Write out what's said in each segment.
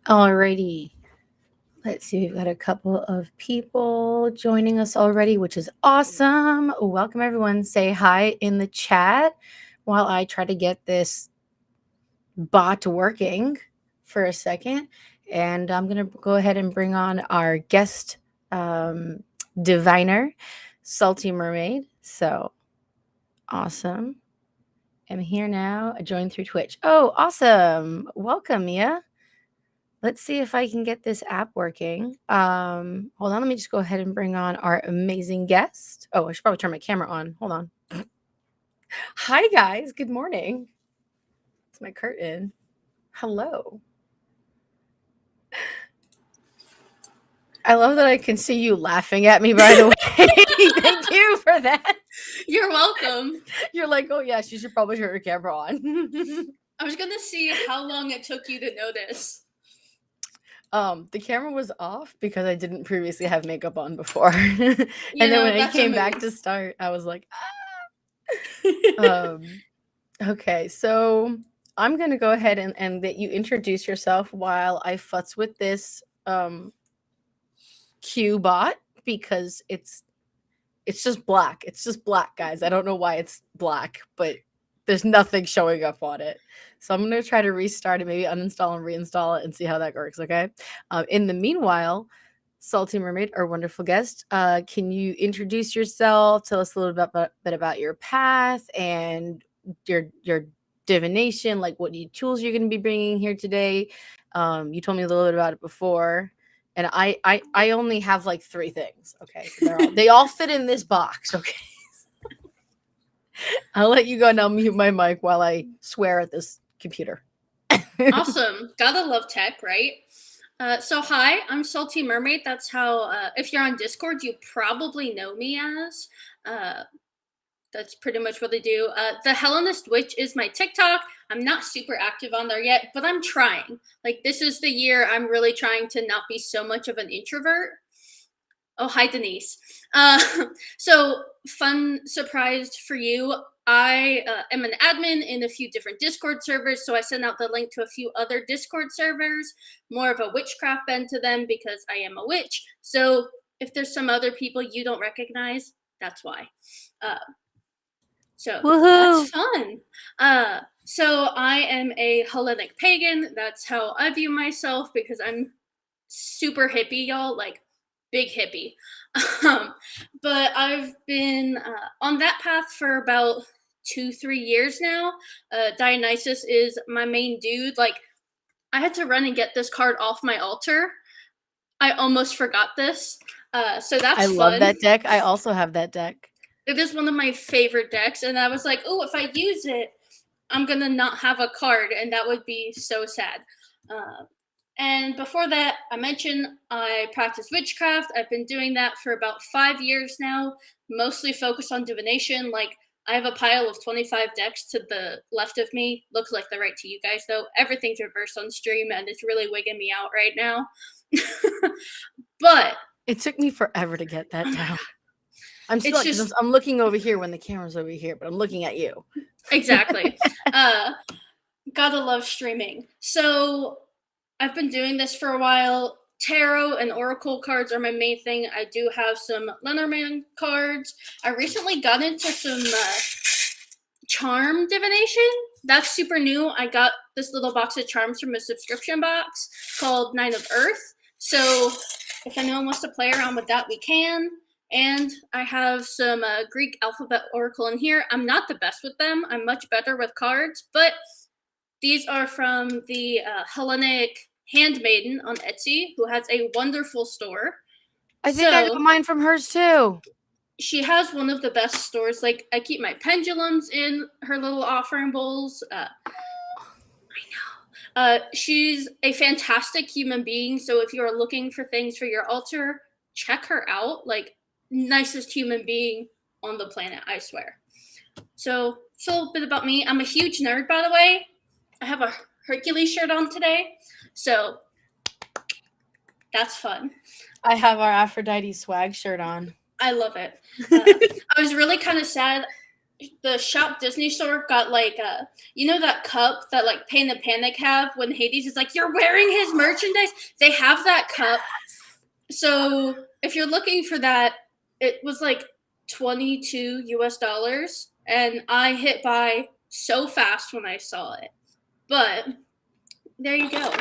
Alrighty. Let's see, we've got a couple of people joining us already, which is awesome. Welcome, everyone. Say hi in the chat while I try to get this bot working for a second. And I'm going to go ahead and bring on our guest diviner, Salty Mermaid. So awesome. I'm here now. I joined through Twitch. Oh, awesome. Welcome, Mia. Let's see if I can get this app working. Hold on, let me just go ahead and bring on our amazing guest. Oh, I should probably turn my camera on. Hold on. Hi, guys. Good morning. It's my curtain. Hello. I love that I can see you laughing at me, by the way. Thank you for that. You're welcome. You're like, oh, yes, you should probably turn your camera on. I was going to see how long it took you to notice. The camera was off because I didn't previously have makeup on before. And then when I came back to start, I was like, ah. Okay, so I'm going to go ahead and that you introduce yourself while I futz with this Q bot because it's just black. It's just black, guys. I don't know why it's black, but there's nothing showing up on it. So I'm going to try to restart it, maybe uninstall and reinstall it and see how that works, okay? In the meanwhile, Salty Mermaid, our wonderful guest, can you introduce yourself? Tell us a little bit about your path and your divination, like what new tools you're going to be bringing here today. You told me a little bit about it before. And I only have like 3 things, okay? So they all fit in this box, okay? I'll let you go and I'll mute my mic while I swear at this computer. Awesome. Gotta love tech, right? So hi, I'm Salty Mermaid. That's how, if you're on Discord, you probably know me as. That's pretty much what I do. The Hellenist Witch is my TikTok. I'm not super active on there yet, but I'm trying. Like, this is the year I'm really trying to not be so much of an introvert. Oh, hi, Denise. So, fun surprise for you. I am an admin in a few different Discord servers, so I sent out the link to a few other Discord servers, more of a witchcraft bend to them because I am a witch. So, if there's some other people you don't recognize, that's why. So Woohoo! that's fun. So I am a Hellenic pagan. That's how I view myself because I'm super hippie, y'all. Like, big hippie. But I've been on that path for about 2-3 years now. Dionysus is my main dude. Like, I had to run and get this card off my altar. I almost forgot this. So that's fun. I love that deck. I also have that deck. It is one of my favorite decks, and I was like, oh, if I use it, I'm going to not have a card, and that would be so sad. And before that, I mentioned I practice witchcraft. I've been doing that for about 5 years now, mostly focused on divination. Like, I have a pile of 25 decks to the left of me. Looks like the right to you guys, though. Everything's reversed on stream, and it's really wigging me out right now. But it took me forever to get that down. I'm still I'm looking over here when the camera's over here, but I'm looking at you. Exactly. Gotta love streaming. So I've been doing this for a while. Tarot and Oracle cards are my main thing. I do have some Lenormand cards. I recently got into some charm divination. That's super new. I got this little box of charms from a subscription box called 9 of Earth. So if anyone wants to play around with that, we can. And I have some Greek alphabet oracle in here. I'm not the best with them. I'm much better with cards. But these are from the Hellenic Handmaiden on Etsy, who has a wonderful store. I think I got mine from hers too. She has one of the best stores. Like, I keep my pendulums in her little offering bowls. I know. She's a fantastic human being. So if you're looking for things for your altar, check her out. Like, nicest human being on the planet, I swear. So a little bit about me. I'm a huge nerd, by the way. I have a Hercules shirt on today, so that's fun. I have our Aphrodite swag shirt on. I love it. I was really kind of sad. the Shop Disney store got like that cup that like Pain and Panic have when Hades is like, you're wearing his merchandise. They have that cup. So if you're looking for that, it was like $22 US, and I hit buy so fast when I saw it. But there you go.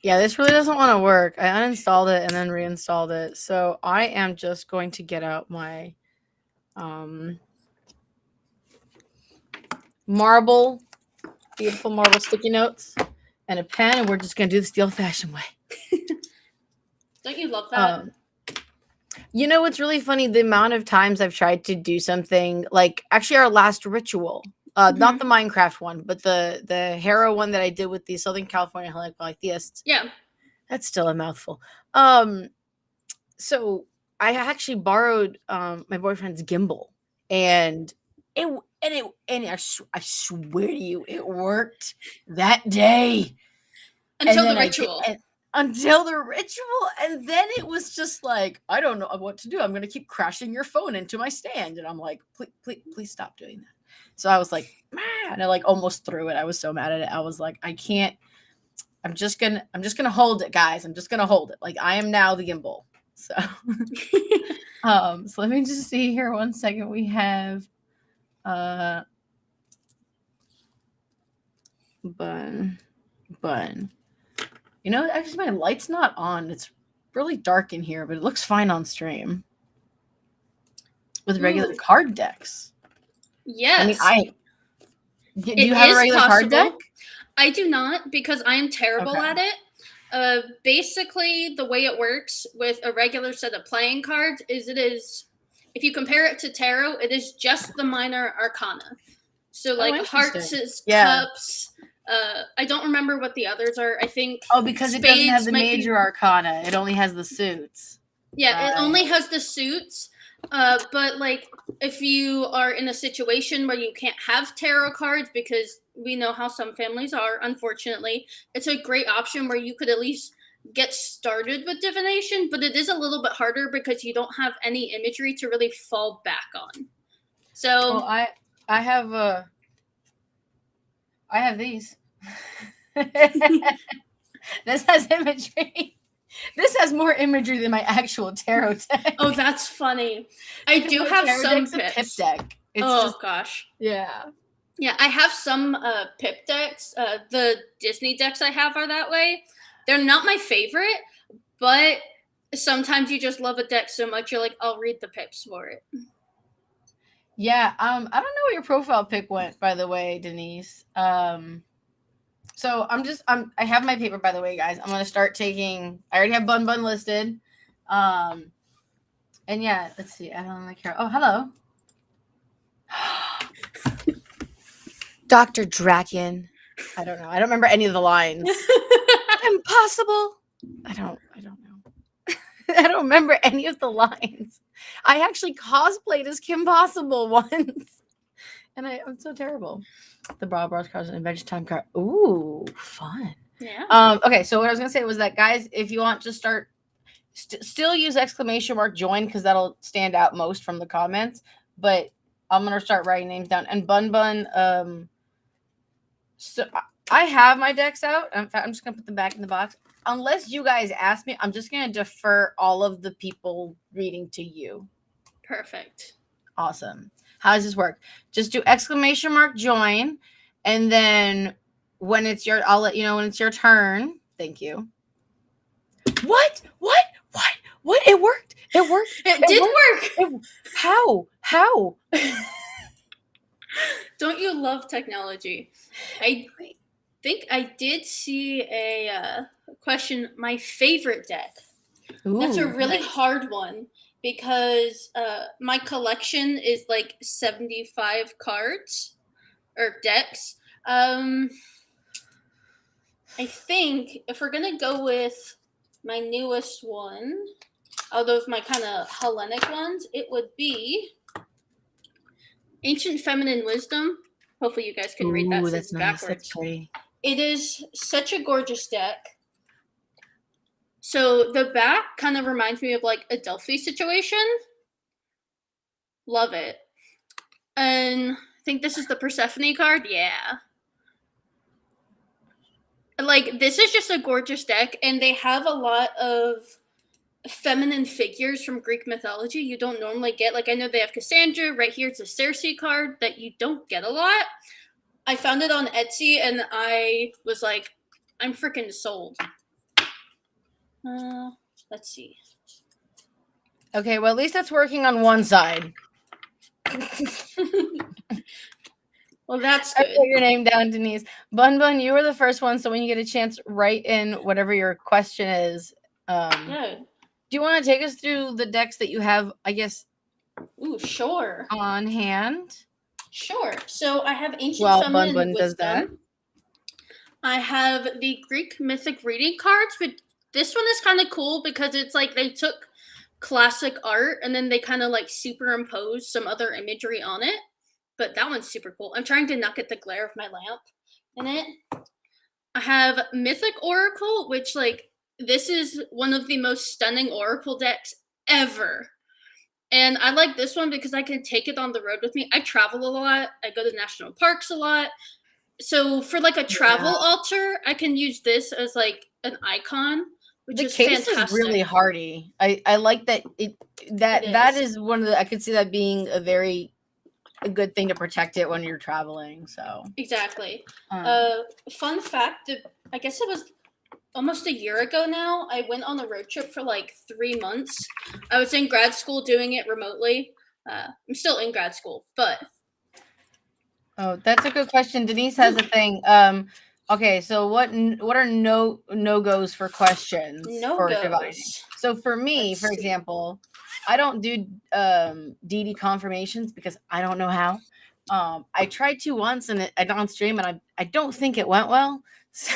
Yeah, this really doesn't want to work. I uninstalled it and then reinstalled it. So I am just going to get out my beautiful marble sticky notes and a pen, and we're just going to do this the old-fashioned way. Don't you love that? You know what's really funny? The amount of times I've tried to do something, like actually our last ritual, not the Minecraft one, but the Harrow one that I did with the Southern California polytheists. Yeah. That's still a mouthful. So I actually borrowed my boyfriend's gimbal, and I swear to you, it worked that day until the ritual. Until the ritual, and then it was just like, I don't know what to do. I'm gonna keep crashing your phone into my stand, and I'm like, please stop doing that. So I was like, and I like almost threw it. I was so mad at it. I was like, I can't. I'm just gonna hold it, guys. I'm just gonna hold it. Like I am now the gimbal. So, so let me just see here. 1 second. We have, bun. You know, actually, my light's not on. It's really dark in here, but it looks fine on stream with regular card decks. Yes. I mean, do you have a regular card deck? I do not, because I am terrible at it. Basically, the way it works with a regular set of playing cards is if you compare it to tarot, it is just the minor arcana. So like hearts, cups. I don't remember what the others are. I think because it doesn't have the major arcana. It only has the suits. Yeah, it only has the suits. But like if you are in a situation where you can't have tarot cards, because we know how some families are, unfortunately, it's a great option where you could at least get started with divination, but it is a little bit harder because you don't have any imagery to really fall back on. So I have these. This has imagery. This has more imagery than my actual tarot deck. Oh, that's funny. I do have some pips. Pip deck. Gosh. Yeah. Yeah, I have some pip decks. The Disney decks I have are that way. They're not my favorite, but sometimes you just love a deck so much you're like, I'll read the pips for it. Yeah, I don't know where your profile pic went, by the way, Denise. So I have my paper, by the way, guys. I'm gonna start taking. I already have Bun listed. And yeah, let's see. I don't like her. Oh, hello. Dr. Draken. I don't know. I don't remember any of the lines. Impossible. I don't know. I don't remember any of the lines. I actually cosplayed as Kim Possible once. And I'm so terrible. The Brawl Bros cards and Adventure Time card. Ooh, fun. Yeah. Okay, so what I was gonna say was that, guys, if you want to start, still use !join because that'll stand out most from the comments. But I'm gonna start writing names down. And Bun. So I have my decks out. In fact, I'm just gonna put them back in the box. Unless you guys ask me, I'm just gonna defer all of the people reading to you. Perfect. Awesome. How does this work? Just do !join, and then when it's I'll let you know when it's your turn. Thank you. What? It worked. It did work. How? Don't you love technology? I think I did see a question. My favorite deck. Ooh, that's a really hard one. Because my collection is like 75 cards or decks. I think if we're going to go with my newest one, out of my kind of Hellenic ones, it would be Ancient Feminine Wisdom. Hopefully you guys can read that. That's nice. Backwards. That's pretty. It is such a gorgeous deck. So the back kind of reminds me of like a Delphi situation. Love it. And I think this is the Persephone card. Yeah. Like, this is just a gorgeous deck, and they have a lot of feminine figures from Greek mythology you don't normally get. Like, I know they have Cassandra. Right here, it's a Circe card that you don't get a lot. I found it on Etsy, and I was like, I'm freaking sold. Let's see. Okay, well, at least that's working on one side. Well, that's I good. put your name down, Denise. Bun Bun, you were the first one, so when you get a chance, write in whatever your question is. Good. Do you want to take us through the decks that you have, I guess, Ooh, sure. on hand? Sure. So I have Ancient Well, Feminine Bun Bun does that. Wisdom. I have the Greek Mythic reading cards, but this one is kind of cool because it's like they took classic art and then they kind of like superimposed some other imagery on it. But that one's super cool. I'm trying to not get the glare of my lamp in it. I have Mythic Oracle, which, like, this is one of the most stunning Oracle decks ever. And I like this one because I can take it on the road with me. I travel a lot. I go to national parks a lot. So for like a travel altar, I can use this as like an icon, which The is case fantastic. is really hardy. I like that that is one of the, I could see that being a good thing to protect it when you're traveling. So exactly. Fun fact, I guess it was almost a year ago now, I went on a road trip for like 3 months. I was in grad school doing it remotely. I'm still in grad school, but oh, that's a good question. Denise has a thing. Okay, so what are no goes for questions for divining? So for me, for example, I don't do DD confirmations because I don't know how. I tried to once and I on stream and I don't think it went well. So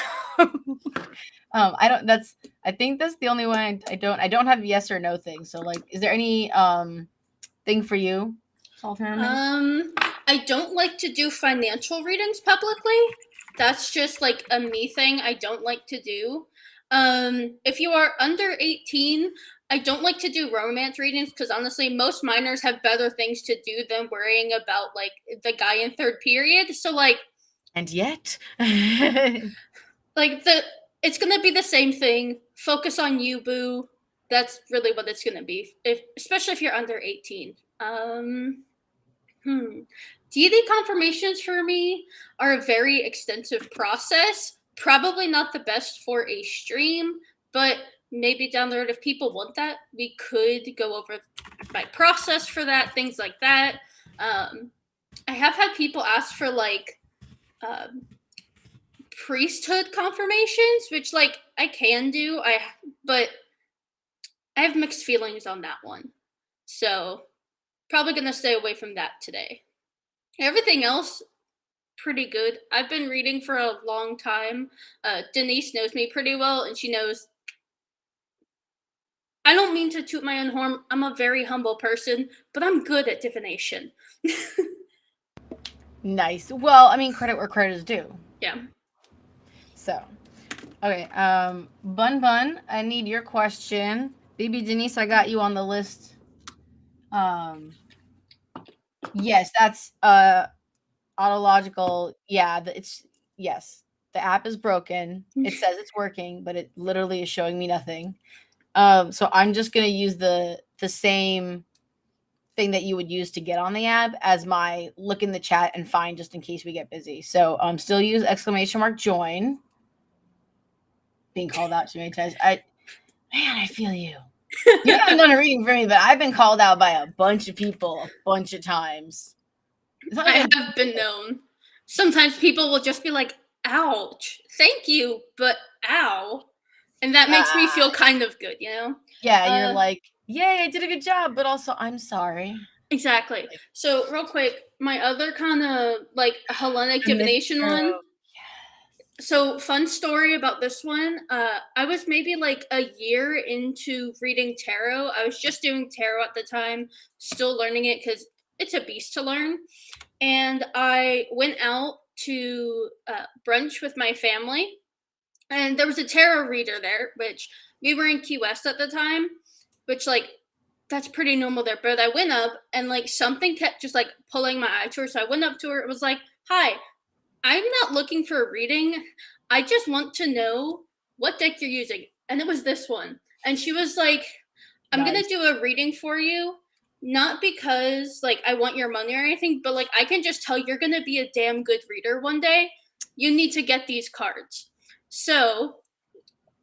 I think that's the only one I don't have yes or no thing. So like, is there any thing for you, Salty Mermaid? I don't like to do financial readings publicly. That's just like a me thing I don't like to do. If you are under 18, I don't like to do romance readings because honestly, most minors have better things to do than worrying about like the guy in third period. So like, and yet, like it's gonna be the same thing. Focus on you, boo. That's really what it's gonna be. Especially if you're under 18. Deity confirmations for me are a very extensive process. Probably not the best for a stream, but maybe down the road, if people want that, we could go over my process for that, things like that. I have had people ask for like priesthood confirmations, which like I can do. But I have mixed feelings on that one, so probably gonna stay away from that today. Everything else, pretty good. I've been reading for a long time. Denise knows me pretty well, and she knows I don't mean to toot my own horn. I'm a very humble person, but I'm good at divination. nice. Well, I mean, credit where credit is due. Yeah. So, okay. Bun Bun, I need your question. Baby Denise, I got you on the list. Yes, that's autological. Yeah, yes. The app is broken. It says it's working, but it literally is showing me nothing. So I'm just gonna use the same thing that you would use to get on the app as my look in the chat and find just in case we get busy. So still use !join. Being called out too many times. I feel you. You haven't done a reading for me, but I've been called out by a bunch of people a bunch of times. I have been known. Sometimes people will just be like, ouch, thank you, but ow. And that makes me feel kind of good, you know? Yeah, you're like, yay, I did a good job, but also I'm sorry. Exactly. So real quick, my other kind of like Hellenic divination one. So fun story about this one. I was maybe like a year into reading tarot. I was just doing tarot at the time, still learning it because it's a beast to learn. And I went out to brunch with my family, and there was a tarot reader there, which we were in Key West at the time, which like that's pretty normal there. But I went up and like something kept just like pulling my eye to her. So I went up to her. It was like, "Hi, I'm not looking for a reading. I just want to know what deck you're using." And it was this one. And she was like, "I'm going Nice. to do a reading for you. Not because like I want your money or anything, but like I can just tell you're going to be a damn good reader one day. You need to get these cards." So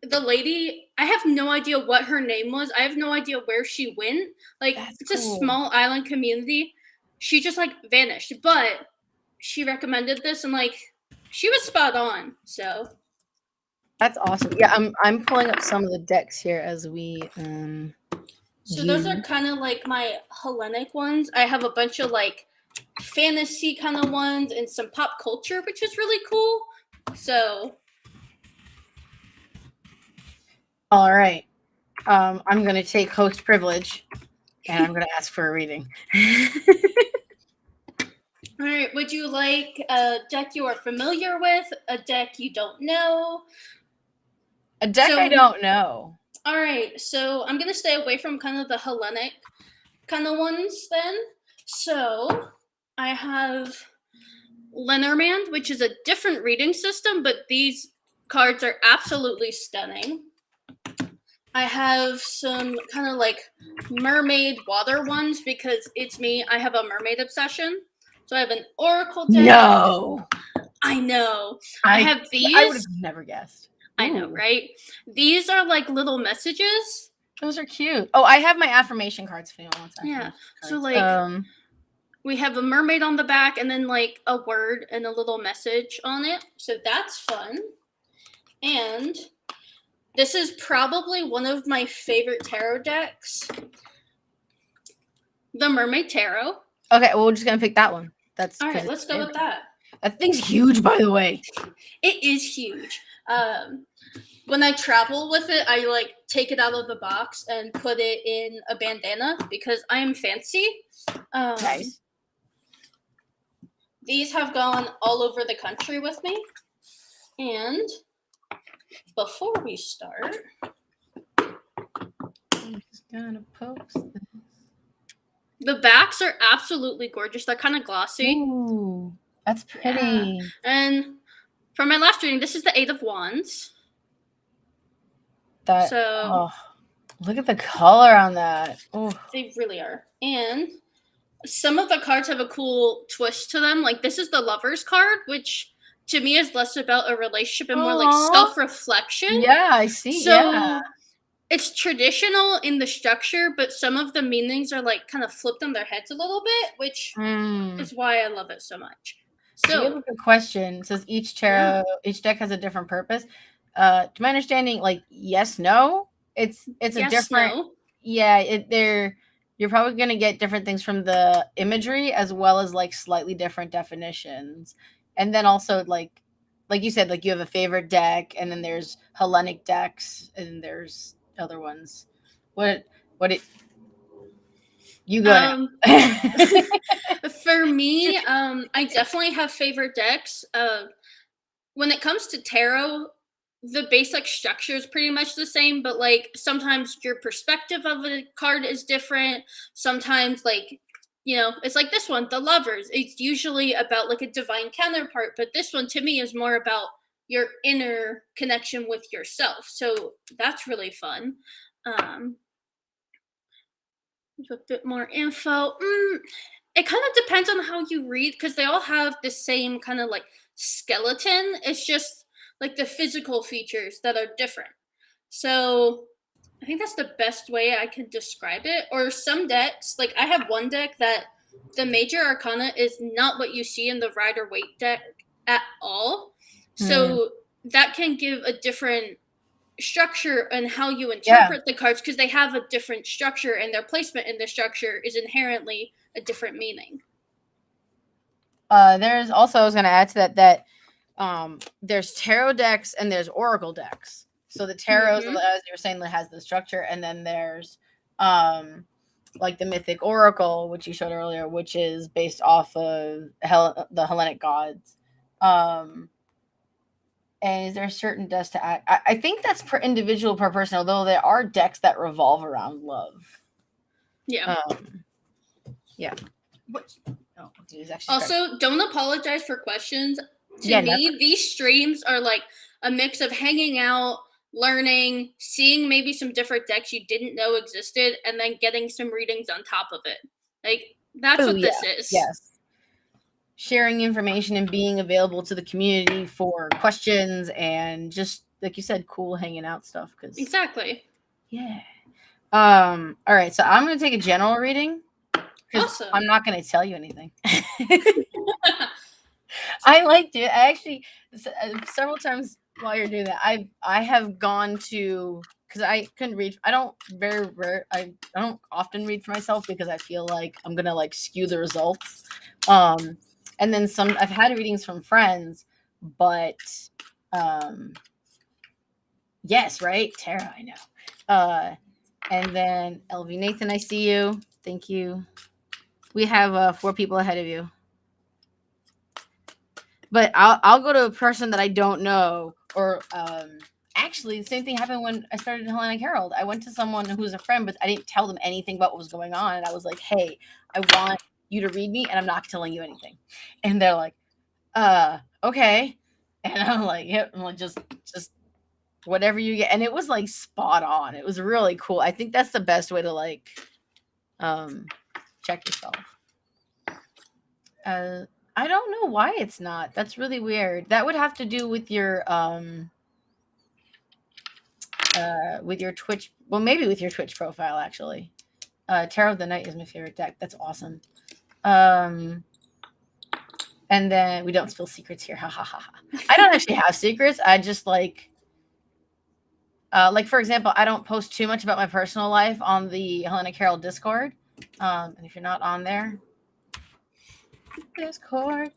the lady, I have no idea what her name was. I have no idea where she went. Like, That's it's a cool. small island community. She just like vanished. But she recommended this and like she was spot on. So That's awesome. Yeah, I'm pulling up some of the decks here as we those are view. kind of like my Hellenic ones. I have a bunch of like fantasy kind of ones and some pop culture, which is really cool. So All right. I'm gonna take host privilege and I'm gonna ask for a reading. all right, would you like a deck you are familiar with, a deck you don't know? A deck I don't know. All right, so I'm gonna stay away from kind of the Hellenic kind of ones then. So I have Lenormand, which is a different reading system, but these cards are absolutely stunning. I have some kind of like mermaid water ones because it's me. I have a mermaid obsession. So I have an Oracle deck. No. I know. I have these. I would have never guessed. I know, right? These are like little messages. Those are cute. Oh, I have my affirmation cards if anyone wants Yeah. affirmation So cards. like we have a mermaid on the back and then like a word and a little message on it. So that's fun. And this is probably one of my favorite tarot decks. The Mermaid Tarot. Okay, well, we're just gonna pick that one. That's all right. Let's go with that. That thing's huge, by the way. It is huge. When I travel with it, I like take it out of the box and put it in a bandana because I am fancy. Nice. These have gone all over the country with me. And before we start, I'm just gonna post this. The backs are absolutely gorgeous. They're kind of glossy. Ooh, that's pretty. Yeah. And for my last reading, this is the Eight of Wands. Look at the color on that. Oh, they really are. And some of the cards have a cool twist to them. Like this is the Lover's card, which to me is less about a relationship and more like self-reflection. Yeah, I see. So it's traditional in the structure, but some of the meanings are like kind of flipped on their heads a little bit, which is why I love it so much. So you have a good question. It says each deck has a different purpose. To my understanding, like yes, no. It's yes, a different. No. Yeah, you're probably gonna get different things from the imagery as well as like slightly different definitions. And then also like you said, like you have a favorite deck, and then there's Hellenic decks, and there's other ones. What it you go for me, I definitely have favorite decks. When it comes to tarot, the basic structure is pretty much the same, but like sometimes your perspective of a card is different. Sometimes like it's like this one, the Lovers. It's usually about like a divine counterpart, but this one to me is more about your inner connection with yourself. So that's really fun. A bit more info. It kind of depends on how you read because they all have the same kind of like skeleton. It's just like the physical features that are different. So I think that's the best way I can describe it. Or some decks, like I have one deck that the major arcana is not what you see in the Rider Waite deck at all. So that can give a different structure and how you interpret the cards because they have a different structure and their placement in the structure is inherently a different meaning. There's also, I was going to add to that there's tarot decks and there's oracle decks. So the tarot, as you were saying, that has the structure, and then there's like the Mythic Oracle, which you showed earlier, which is based off of the Hellenic gods. And is there certain decks to add? I think that's per individual, per person, although there are decks that revolve around love. Yeah. Yeah. What? Oh, okay, he's actually Also, don't apologize for questions. To Yeah, me, these streams are like a mix of hanging out, learning, seeing maybe some different decks you didn't know existed, and then getting some readings on top of it. Like, that's what this is. Yes. Sharing information and being available to the community for questions and just like you said, cool hanging out stuff. Exactly. Yeah. All right, so I'm gonna take a general reading because Awesome. I'm not gonna tell you anything. I liked it. I actually several times while you're doing that, I have gone to because I couldn't read. I don't I don't often read for myself because I feel like I'm gonna like skew the results. And then some I've had readings from friends, but yes, right, Tara, I know. And then LV Nathan, I see you. Thank you. We have 4 people ahead of you. But I'll go to a person that I don't know. Or actually, the same thing happened when I started Hellenic Herald. I went to someone who was a friend, but I didn't tell them anything about what was going on. And I was like, "Hey, I want you to read me, and I'm not telling you anything." And they're like, okay." And I'm like, "Yep." I'm like, just whatever you get. And it was like spot on. It was really cool. I think that's the best way to like check yourself. I don't know why it's not. That's really weird. That would have to do with your Twitch. Well, maybe with your Twitch profile actually. Tarot of the Night is my favorite deck. That's awesome. And then we don't spill secrets here. Ha ha ha. I don't actually have secrets. I just like for example, I don't post too much about my personal life on the Hellenic Herald Discord. And if you're not on there, Discord.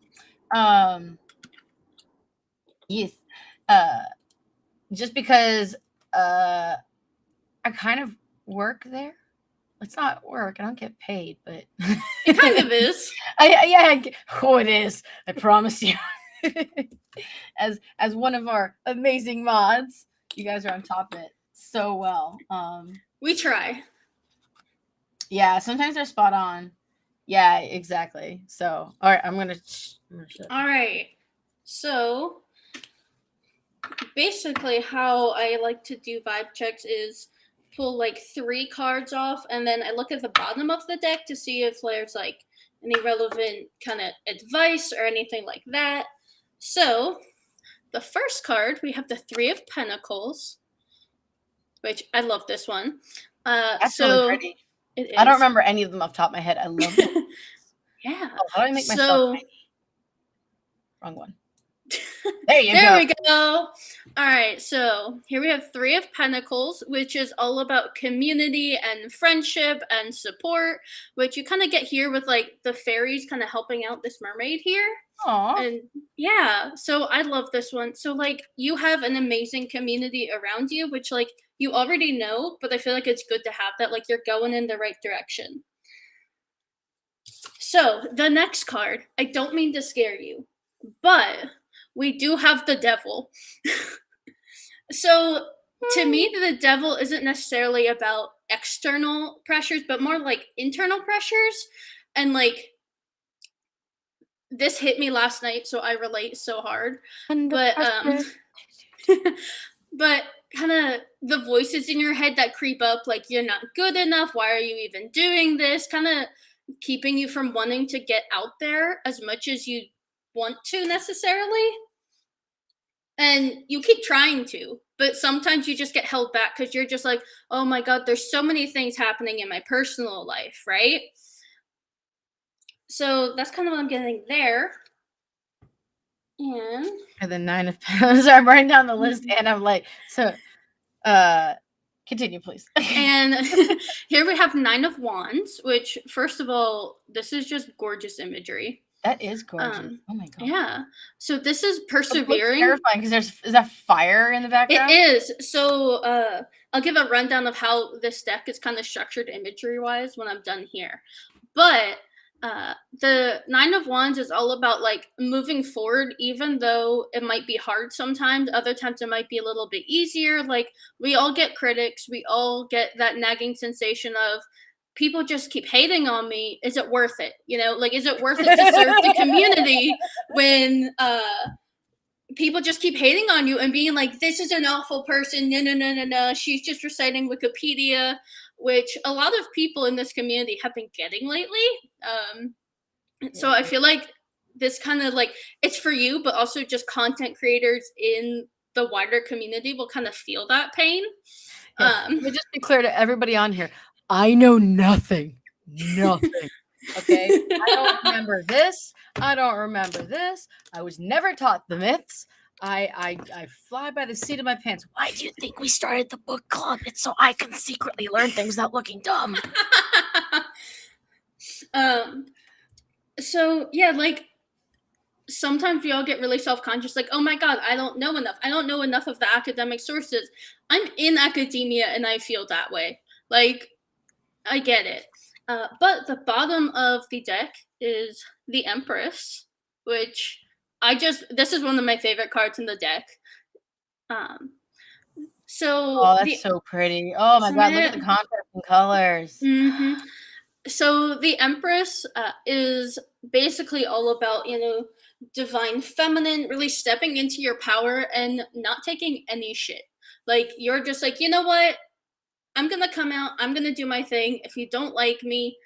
Yes. Just because I kind of work there. It's not work. I don't get paid, but it kind of is. It is. I promise you. as one of our amazing mods, you guys are on top of it so well. We try. Yeah, sometimes they're spot on. Yeah, exactly. So, all right, I'm gonna all right. So, basically, how I like to do vibe checks is pull like 3 cards off, and then I look at the bottom of the deck to see if there's like any relevant kind of advice or anything like that. So, the first card, we have the 3 of Pentacles, which I love this one. That's really pretty. It is. I don't remember any of them off the top of my head. I love it. Yeah. Oh, how do I make myself tiny? Wrong one. There you go. There we go. All right, so here we have 3 of Pentacles, which is all about community and friendship and support, which you kind of get here with like the fairies kind of helping out this mermaid here. Aww. And yeah, so I love this one. So like you have an amazing community around you, which like you already know, but I feel like it's good to have that, like you're going in the right direction. So the next card, I don't mean to scare you, but we do have the devil. So to me, the devil isn't necessarily about external pressures, but more like internal pressures. And like this hit me last night, so I relate so hard. But but kind of the voices in your head that creep up, like you're not good enough. Why are you even doing this? Kind of keeping you from wanting to get out there as much as you want to necessarily. And you keep trying to, but sometimes you just get held back because you're just like, oh my God, there's so many things happening in my personal life, right? So that's kind of what I'm getting there. And the 9 of Pentacles. I'm writing down the list, and I'm like, so continue, please. And here we have 9 of Wands, which first of all, this is just gorgeous imagery. That is gorgeous. Oh my God. Yeah. So this is persevering. It's terrifying because is that fire in the background? It is. So I'll give a rundown of how this deck is kind of structured imagery wise when I'm done here. But the 9 of Wands is all about like moving forward, even though it might be hard sometimes. Other times it might be a little bit easier. Like we all get critics. We all get that nagging sensation of people just keep hating on me. Is it worth it? You know, like, is it worth it to serve the community when people just keep hating on you and being like, this is an awful person. No, no, no, no, no. She's just reciting Wikipedia, which a lot of people in this community have been getting lately. So I feel like this kind of like, it's for you, but also just content creators in the wider community will kind of feel that pain. Let me just be clear to everybody on here. I know nothing. Nothing. Okay. I don't remember this. I don't remember this. I was never taught the myths. I fly by the seat of my pants. Why do you think we started the book club? It's so I can secretly learn things without looking dumb. So yeah, like sometimes we all get really self-conscious, like, oh my god, I don't know enough. I don't know enough of the academic sources. I'm in academia and I feel that way. Like, I get it. But the bottom of the deck is the Empress, which this is one of my favorite cards in the deck. Oh, that's so pretty. Oh my god, look at the contrast and colors. Mm-hmm. So the Empress is basically all about, you know, divine feminine, really stepping into your power and not taking any shit. Like, you're just like, you know what? I'm gonna come out, I'm gonna do my thing. If you don't like me,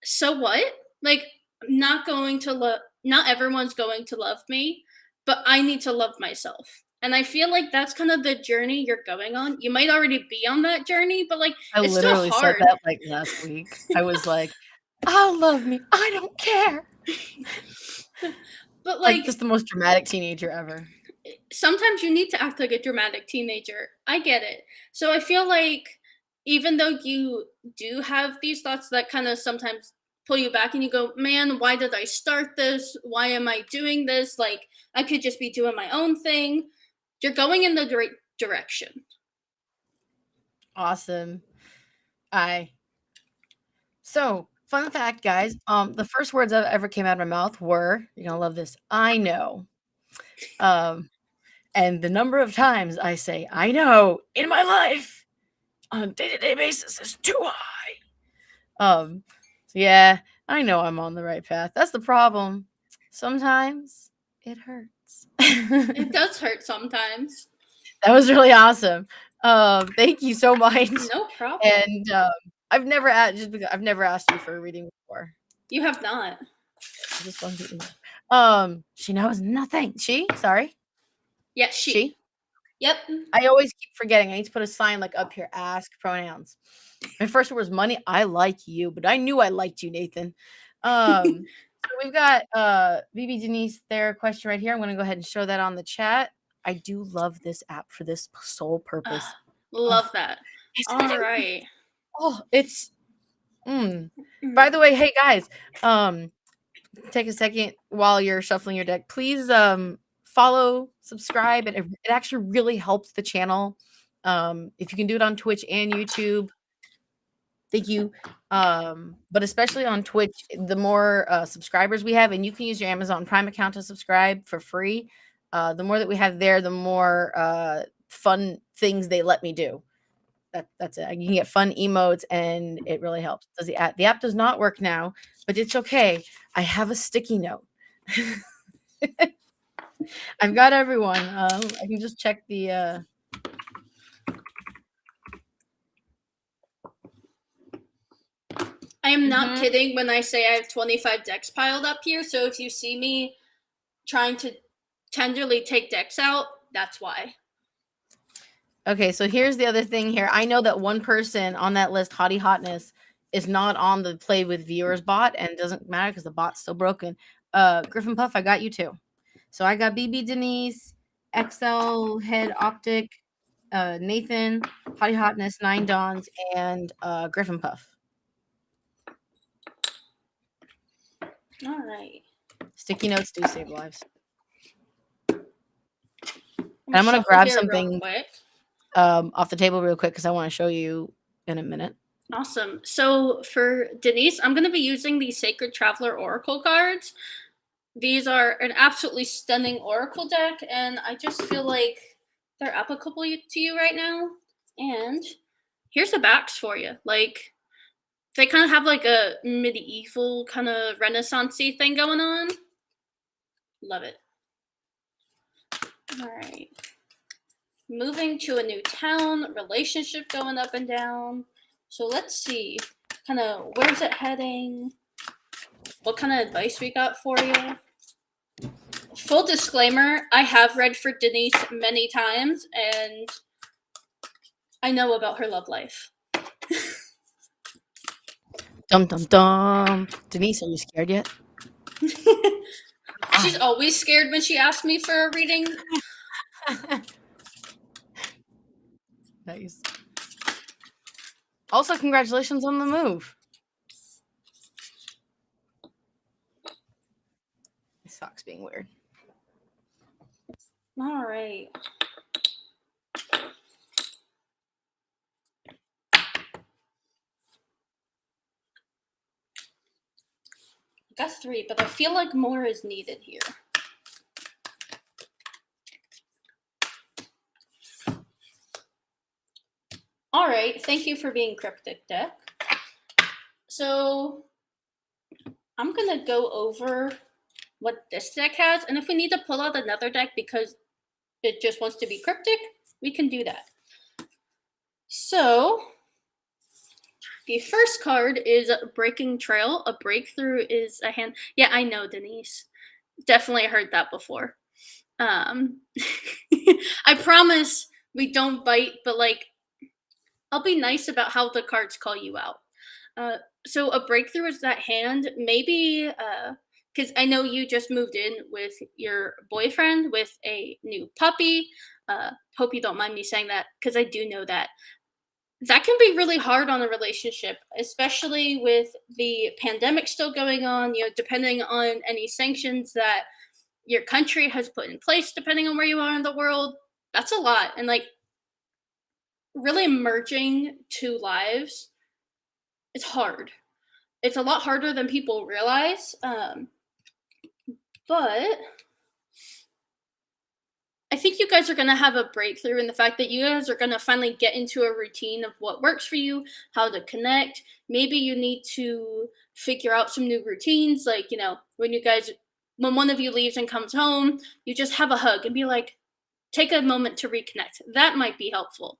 so what? Like, not everyone's going to love me, but I need to love myself. And I feel like that's kind of the journey you're going on. You might already be on that journey, but like, I it's literally still hard. said that like last week. I was like, I'll love me. I don't care. But like just the most dramatic teenager ever. Sometimes you need to act like a dramatic teenager. I get it. So I feel like even though you do have these thoughts that kind of sometimes pull you back and you go, man, why did I start this? Why am I doing this? Like, I could just be doing my own thing. You're going in the right direction. Awesome. So, fun fact, guys. The first words that ever came out of my mouth were, you're gonna love this, I know. And the number of times I say I know in my life on a day-to-day basis is too high. So yeah, I know I'm on the right path. That's the problem. Sometimes it hurts. It does hurt sometimes. That was really awesome. Thank you so much. No problem. And I've never asked you for a reading before. You have not. I just wanted she knows nothing. Sorry. Yeah, she. Yep. I always keep forgetting. I need to put a sign like up here. Ask pronouns. My first word was money. I like you, but I knew I liked you, Nathan. So we've got BB Denise their question right here. I'm going to go ahead and show that on the chat. I do love this app for this sole purpose. Love that. All right. Oh, it's. By the way, hey guys, take a second while you're shuffling your deck. Please follow, subscribe, and it actually really helps the channel. If you can do it on Twitch and YouTube, thank you. But especially on Twitch, the more subscribers we have, and you can use your Amazon Prime account to subscribe for free. The more that we have there, the more fun things they let me do. That's it. You can get fun emotes, and it really helps. The app does not work now, but it's okay. I have a sticky note. I've got everyone. I can just check the. I am not kidding when I say I have 25 decks piled up here. So if you see me trying to tenderly take decks out, that's why. Okay, so here's the other thing here. I know that one person on that list, Hottie Hotness, is not on the Play with Viewers bot, and it doesn't matter because the bot's still broken. Griffin Puff, I got you too. So I got BB Denise, XL Head Optic, Nathan, Hottie Hotness, Nine Dawns, and Griffin Puff. All right. Sticky notes do save lives. And I'm going to grab something off the table real quick because I want to show you in a minute. Awesome. So for Denise, I'm going to be using the Sacred Traveler Oracle cards. These are an absolutely stunning Oracle deck, and I just feel like they're applicable to you right now. And here's the backs for you. Like, They kind of have like a medieval kind of Renaissance-y thing going on. Love it. All right. Moving to a new town, relationship going up and down. So let's see, kind of where's it heading? What kind of advice we got for you? Full disclaimer, I have read for Denise many times, and I know about her love life. Dum dum dum. Denise, are you scared yet? She's always scared when she asks me for a reading. Nice. Also, congratulations on the move. My sock's being weird. All right. I got 3, but I feel like more is needed here. All right, thank you for being cryptic, deck. So I'm going to go over what this deck has, and if we need to pull out another deck because it just wants to be cryptic, we can do that. So the first card is Breaking Trail. A breakthrough is a hand. Yeah, I know, Denise. Definitely heard that before. I promise we don't bite, but like, I'll be nice about how the cards call you out. So a breakthrough is that hand. Maybe because I know you just moved in with your boyfriend with a new puppy. Hope you don't mind me saying that because I do know that. That can be really hard on a relationship, especially with the pandemic still going on, depending on any sanctions that your country has put in place, depending on where you are in the world. That's a lot. And like really merging 2 lives, it's hard. It's a lot harder than people realize. But I think you guys are going to have a breakthrough in the fact that you guys are going to finally get into a routine of what works for you, how to connect. Maybe you need to figure out some new routines. Like, when one of you leaves and comes home, you just have a hug and be like, take a moment to reconnect. That might be helpful.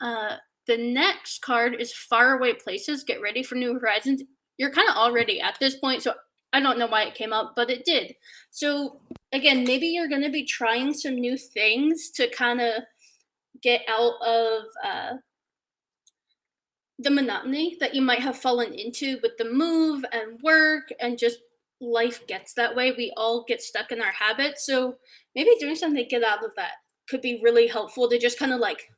The next card is Faraway Places. Get ready for new horizons. You're kind of already at this point, so I don't know why it came up, but it did. So again, maybe you're going to be trying some new things to kind of get out of the monotony that you might have fallen into with the move and work, and just life gets that way. We all get stuck in our habits. So maybe doing something to get out of that could be really helpful to just kind of like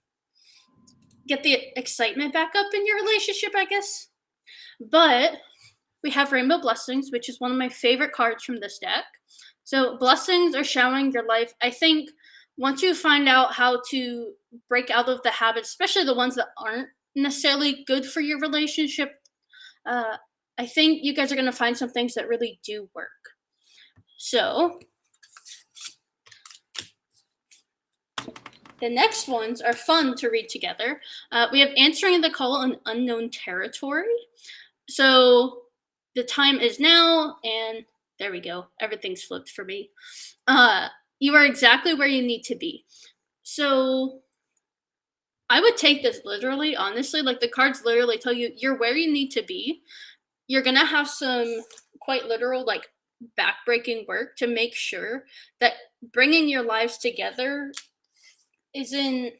get the excitement back up in your relationship, I guess. But we have Rainbow Blessings, which is one of my favorite cards from this deck. So blessings are showering your life. I think once you find out how to break out of the habits, especially the ones that aren't necessarily good for your relationship, I think you guys are going to find some things that really do work. So the next ones are fun to read together. We have Answering the Call on Unknown Territory. So the time is now, and there we go. Everything's flipped for me. You are exactly where you need to be. So I would take this literally, honestly. Like the cards literally tell you you're where you need to be. You're going to have some quite literal, like backbreaking work to make sure that bringing your lives together isn't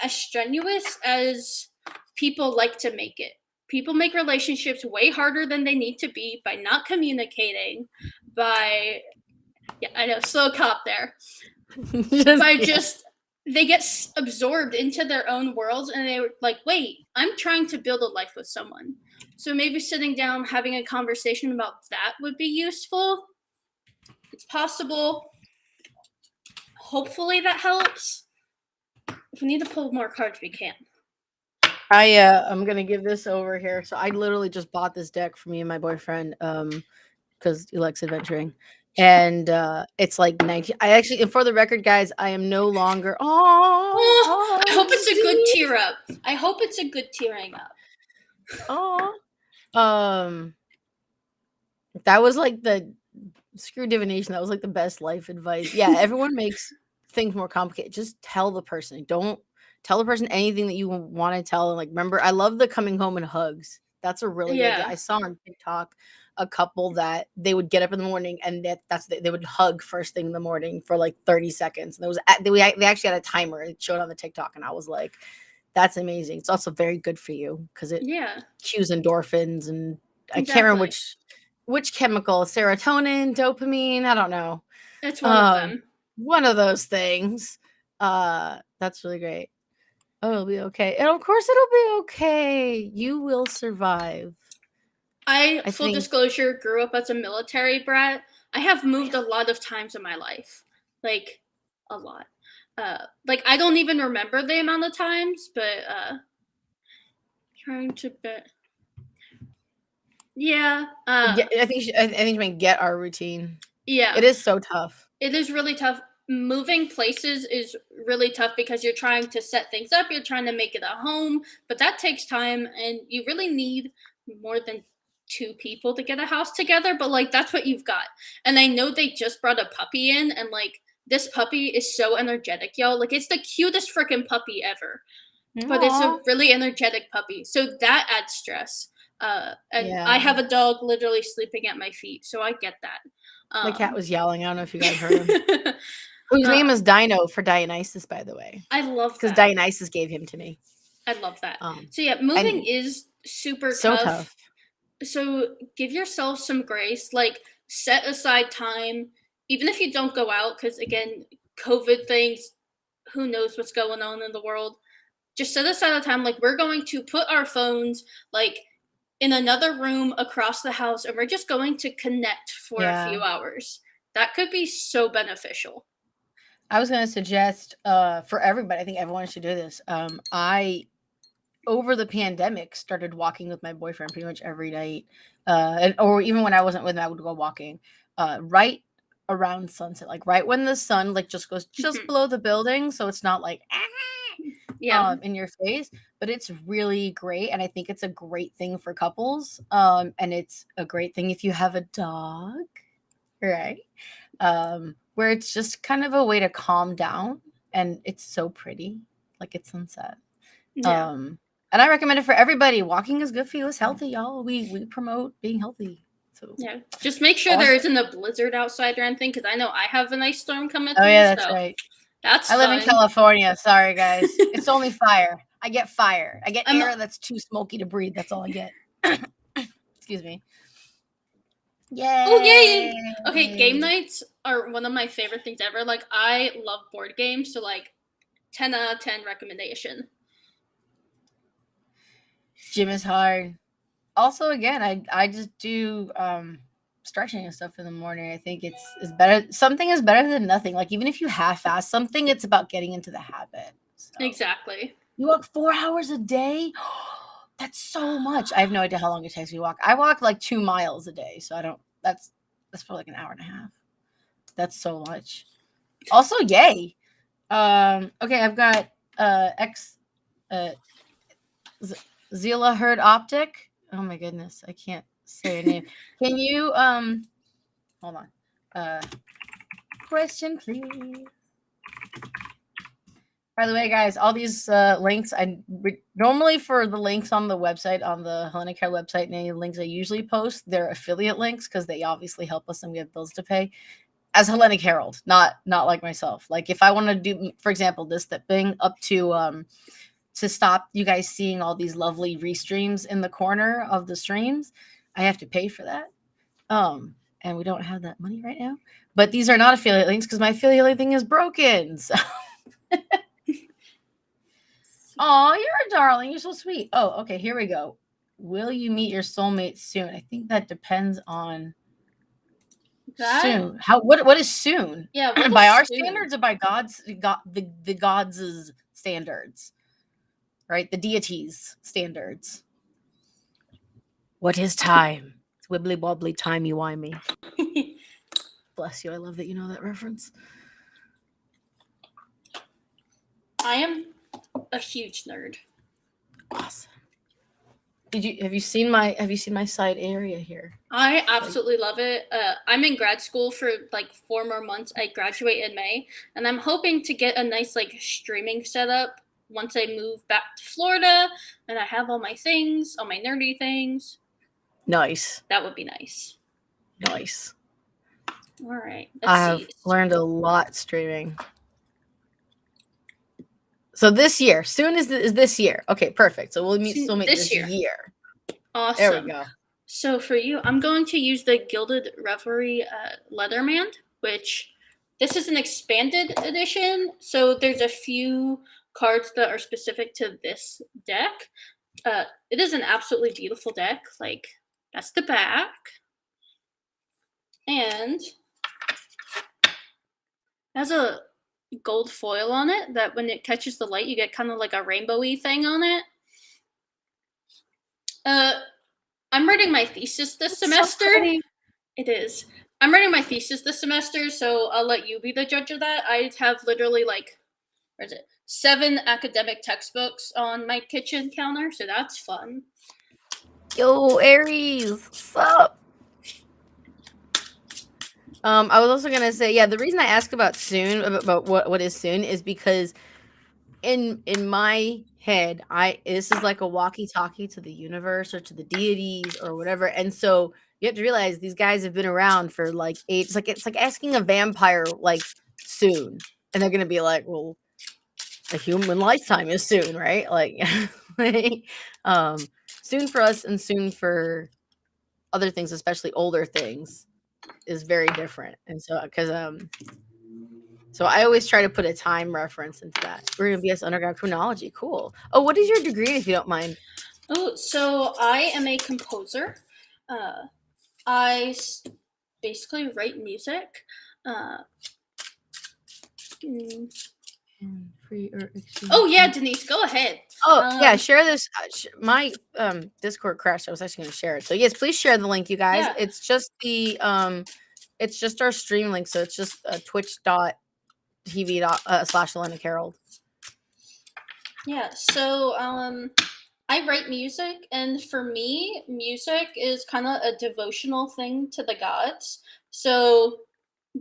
as strenuous as people like to make it. People make relationships way harder than they need to be by not communicating, by, yeah, I know, slow cop there. They get absorbed into their own worlds, and they're like, wait, I'm trying to build a life with someone. So maybe sitting down, having a conversation about that would be useful. It's possible. Hopefully that helps. If we need to pull more cards, we can. I'm gonna give this over here. So I literally just bought this deck for me and my boyfriend because he likes adventuring, and it's like 19. I actually, and for the record, guys, I am no longer. I hope it's a good tear up. I hope it's a good tearing up. Oh, Um, that was like the screw divination. That was like the best life advice. Yeah, everyone makes things more complicated. Just tell the person. Don't tell the person anything that you want to tell. And like, remember, I love the coming home and hugs. That's a really good idea. Yeah. I saw on TikTok a couple that they would get up in the morning and they would hug first thing in the morning for like 30 seconds. And there was they actually had a timer. It showed on the TikTok, and I was like, that's amazing. It's also very good for you because it Yeah. cues endorphins, and I can't remember Exactly. which chemical, serotonin, dopamine, I don't know. It's one of Um, them. one of those things. That's really great. Oh, it'll be okay. And of course it'll be okay. You will survive. I Full think disclosure, grew up as a military brat. I have moved really. a lot of times in my life. Like, a lot. Like, I don't even remember the amount of times, but, trying to bet. Yeah. Yeah, I think you mean get our routine. Yeah. It is so tough. It is really tough. Moving places is really tough because you're trying to set things up, you're trying to make it a home, but that takes time, and you really need more than two people to get a house together, but like that's what you've got. And I know they just brought a puppy in, and like this puppy is so energetic, y'all. Like it's the cutest freaking puppy ever, but it's a Aw. really energetic puppy. So that adds stress. And I Yeah. have a dog literally sleeping at my feet, so I get that. My cat Um, was yelling. I don't know if you guys heard him. Whose uh, name is Dino for Dionysus, by the way. I love Because that. Dionysus gave him to me. I love that. Um, So yeah, moving and is super so tough. tough. So give yourself some grace. Like set aside time, even if you don't go out, because again, COVID things, who knows what's going on in the world. Just set aside a time. Like we're going to put our phones like in another room across the house, and we're just going to connect for a Yeah. few hours. That could be so beneficial. I was gonna suggest for everybody, I think everyone should do this. I over the pandemic started walking with my boyfriend pretty much every night. Or even when I wasn't with him, I would go walking. Right around sunset, like right when the sun like just goes just Mhm. below the building, so it's not like Yeah. in your face, but it's really great, and I think it's a great thing for couples. And it's a great thing if you have a dog, right? Where it's just kind of a way to calm down, and it's so pretty, like it's sunset. Yeah. Um, and I recommend it for everybody. Walking is good for you. It's healthy, y'all. We promote being healthy. So Yeah. Just make sure there awesome. isn't a blizzard outside or anything, because I know I have an ice storm coming Oh through, yeah, that's so right. that's I live in fun. California. Sorry, guys. It's only fire. I get fire. I get I'm air that's too smoky to breathe. That's all I get. Excuse me. Oh yay! Okay, game Yay. nights are one of my favorite things ever. Like I love board games, so like 10 out of 10 recommendation. Gym is hard. Also, again, I just do stretching and stuff in the morning. I think it's better. Something is better than nothing. Like even if you half-ass something, it's about getting into the habit. So Exactly. you walk 4 hours a day. That's so much. I have no idea how long it takes me to walk. I walk like 2 miles a day, so I don't. That's for like an hour and a half. That's so much. Also, yay. Okay, I've got X uh Zila Herd Optic. Oh my goodness, I can't say her name. Can you hold on. Question please. By the way, guys, all these links normally for the links on the website, on the Helena Care website, and any links I usually post, they're affiliate links because they obviously help us and we have bills to pay. As Hellenic Herald, not like myself. Like if I want to do, for example, this that thing up to stop you guys seeing all these lovely restreams in the corner of the streams, I have to pay for that. And we don't have that money right now. But these are not affiliate links because my affiliate link thing is broken. So oh, you're a darling. You're so sweet. Oh, okay. Here we go. Will you meet your soulmate soon? I think that depends on That soon. How? What is soon? yeah, what By is our soon? standards or by the gods' standards? Right? The deities' standards. What is time? It's wibbly wobbly, timey wimey. Bless you. I love that you know that reference. I am a huge nerd. Awesome. Have you seen my side area here? I absolutely love it. I'm in grad school for like 4 more months. I graduate in May, and I'm hoping to get a nice like streaming setup once I move back to Florida and I have all my things, all my nerdy things. Nice. That would be nice. Nice. All right. I Let's have see. learned a lot streaming. So this year, soon is this year. Okay, perfect. So we'll still meet this year. Awesome. There we go. So for you, I'm going to use the Gilded Revelry Leatherman, which this is an expanded edition. So there's a few cards that are specific to this deck. It is an absolutely beautiful deck. Like, that's the back. And it has a gold foil on it that when it catches the light, you get kind of like a rainbowy thing on it. I'm writing my thesis this semester. So it is. I'm writing my thesis this semester, so I'll let you be the judge of that. I have literally like, 7 academic textbooks on my kitchen counter, so that's fun. Yo, Aries, what's up? I was also gonna say, yeah, the reason I ask about soon, about what is soon, is because in my head, this is like a walkie-talkie to the universe or to the deities or whatever, and so you have to realize these guys have been around for like age. It's like asking a vampire like soon, and they're gonna be like, well, a human lifetime is soon, right? Like, soon for us and soon for other things, especially older things, is very different. And so, so I always try to put a time reference into that. We're gonna BS underground chronology. Cool. Oh, what is your degree, if you don't mind? Oh, so I am a composer. I basically write music. Free or Oh yeah, Denise, go ahead. Oh yeah, share this. My Discord crashed. I was actually going to share it. So yes, please share the link, you guys. Yeah. It's just it's just our stream link. So it's just twitch.tv/Elena Carroll. Yeah. So I write music, and for me, music is kind of a devotional thing to the gods. So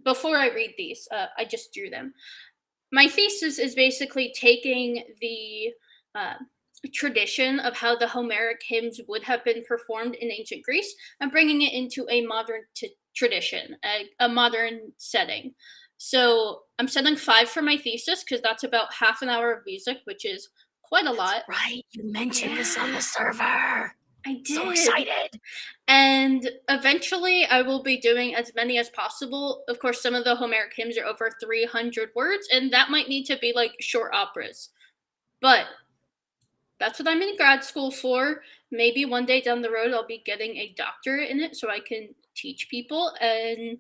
before I read these, I just drew them. My thesis is basically taking the tradition of how the Homeric hymns would have been performed in ancient Greece and bringing it into a modern tradition, a modern setting. So I'm setting 5 for my thesis because that's about half an hour of music, which is quite a lot. Right, you mentioned this on the server. I did. So excited. And eventually I will be doing as many as possible. Of course, some of the Homeric hymns are over 300 words, and that might need to be like short operas. But that's what I'm in grad school for. Maybe one day down the road I'll be getting a doctorate in it so I can teach people and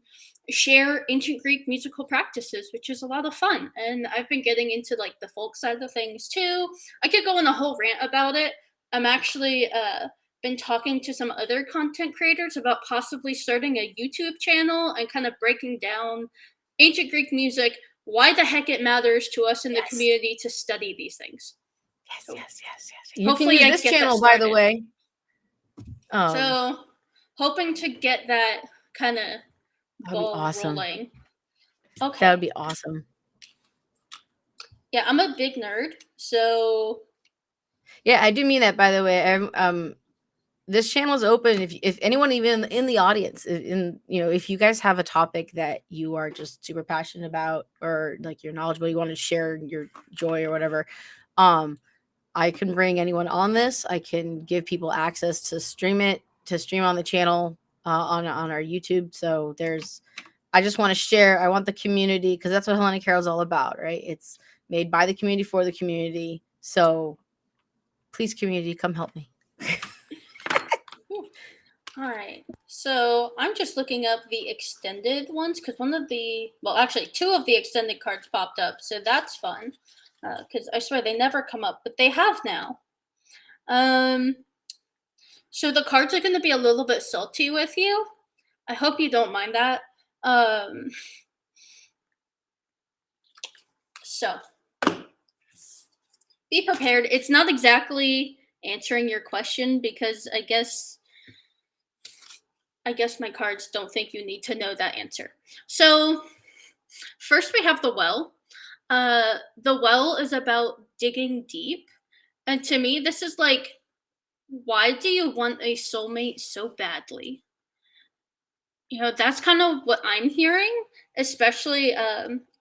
share ancient Greek musical practices, which is a lot of fun. And I've been getting into like the folk side of things too. I could go on a whole rant about it. I'm actually been talking to some other content creators about possibly starting a YouTube channel and kind of breaking down ancient Greek music, why the heck it matters to us in the community to study these things. Yes. You Hopefully can use this channel, by the way. So, hoping to get that kind of ball rolling. Okay. That would be awesome. Yeah, I'm a big nerd, so. Yeah, I do mean that, by the way. This channel is open if anyone even in the audience, if you guys have a topic that you are just super passionate about, or like you're knowledgeable, you want to share your joy or whatever, I can bring anyone on this. I can give people access to stream on the channel on our YouTube. So I just want to share. I want the community, because that's what Helena Carroll's all about, right? It's made by the community for the community. So please, community, come help me. All right. So I'm just looking up the extended ones because actually 2 of the extended cards popped up. So that's fun because I swear they never come up, but they have now. So the cards are going to be a little bit salty with you. I hope you don't mind that. So be prepared. It's not exactly answering your question, because I guess my cards don't think you need to know that answer. So first we have the well. The well is about digging deep. And to me, this is like, why do you want a soulmate so badly? You know, that's kind of what I'm hearing, especially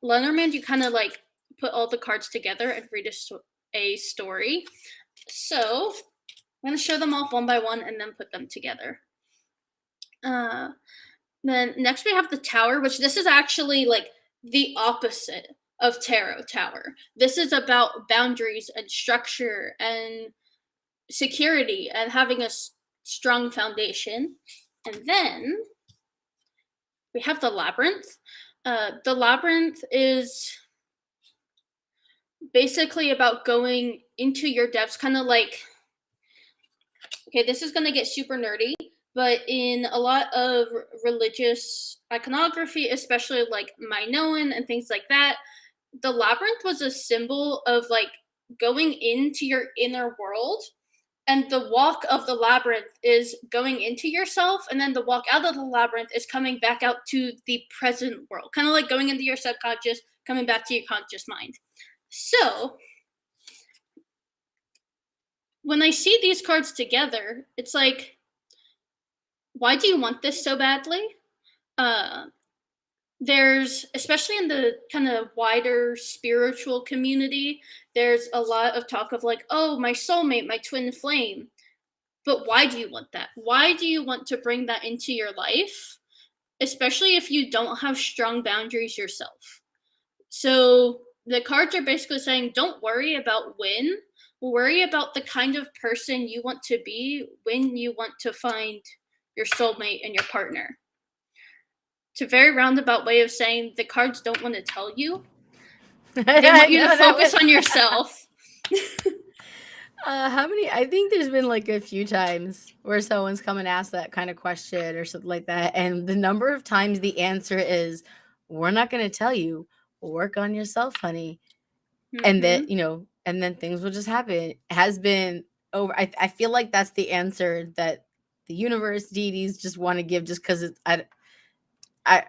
Lenormand. You kind of like put all the cards together and read a story. So I'm going to show them off one by one and then put them together. Then next we have the Tower, which this is actually like the opposite of Tarot Tower. This is about boundaries and structure and security and having a strong foundation. And then we have the Labyrinth. The Labyrinth is basically about going into your depths, kind of like, okay, this is going to get super nerdy, but in a lot of religious iconography, especially like Minoan and things like that, the Labyrinth was a symbol of like going into your inner world. And the walk of the labyrinth is going into yourself, and then the walk out of the labyrinth is coming back out to the present world. Kind of like going into your subconscious, coming back to your conscious mind. So, when I see these cards together, it's like, why do you want this so badly? There's, especially in the kind of wider spiritual community, there's a lot of talk of like, oh, my soulmate, my twin flame. But why do you want that? Why do you want to bring that into your life? Especially if you don't have strong boundaries yourself. So the cards are basically saying, don't worry about when, worry about the kind of person you want to be when you want to find your soulmate and your partner. It's a very roundabout way of saying the cards don't want to tell you. They want you to focus on yourself. How many? I think there's been like a few times where someone's come and asked that kind of question or something like that. And the number of times the answer is, we're not going to tell you, work on yourself, honey. Mm-hmm. And that, you know, and then things will just happen. It has been over. I feel like that's the answer that the universe, deities just want to give just because it's,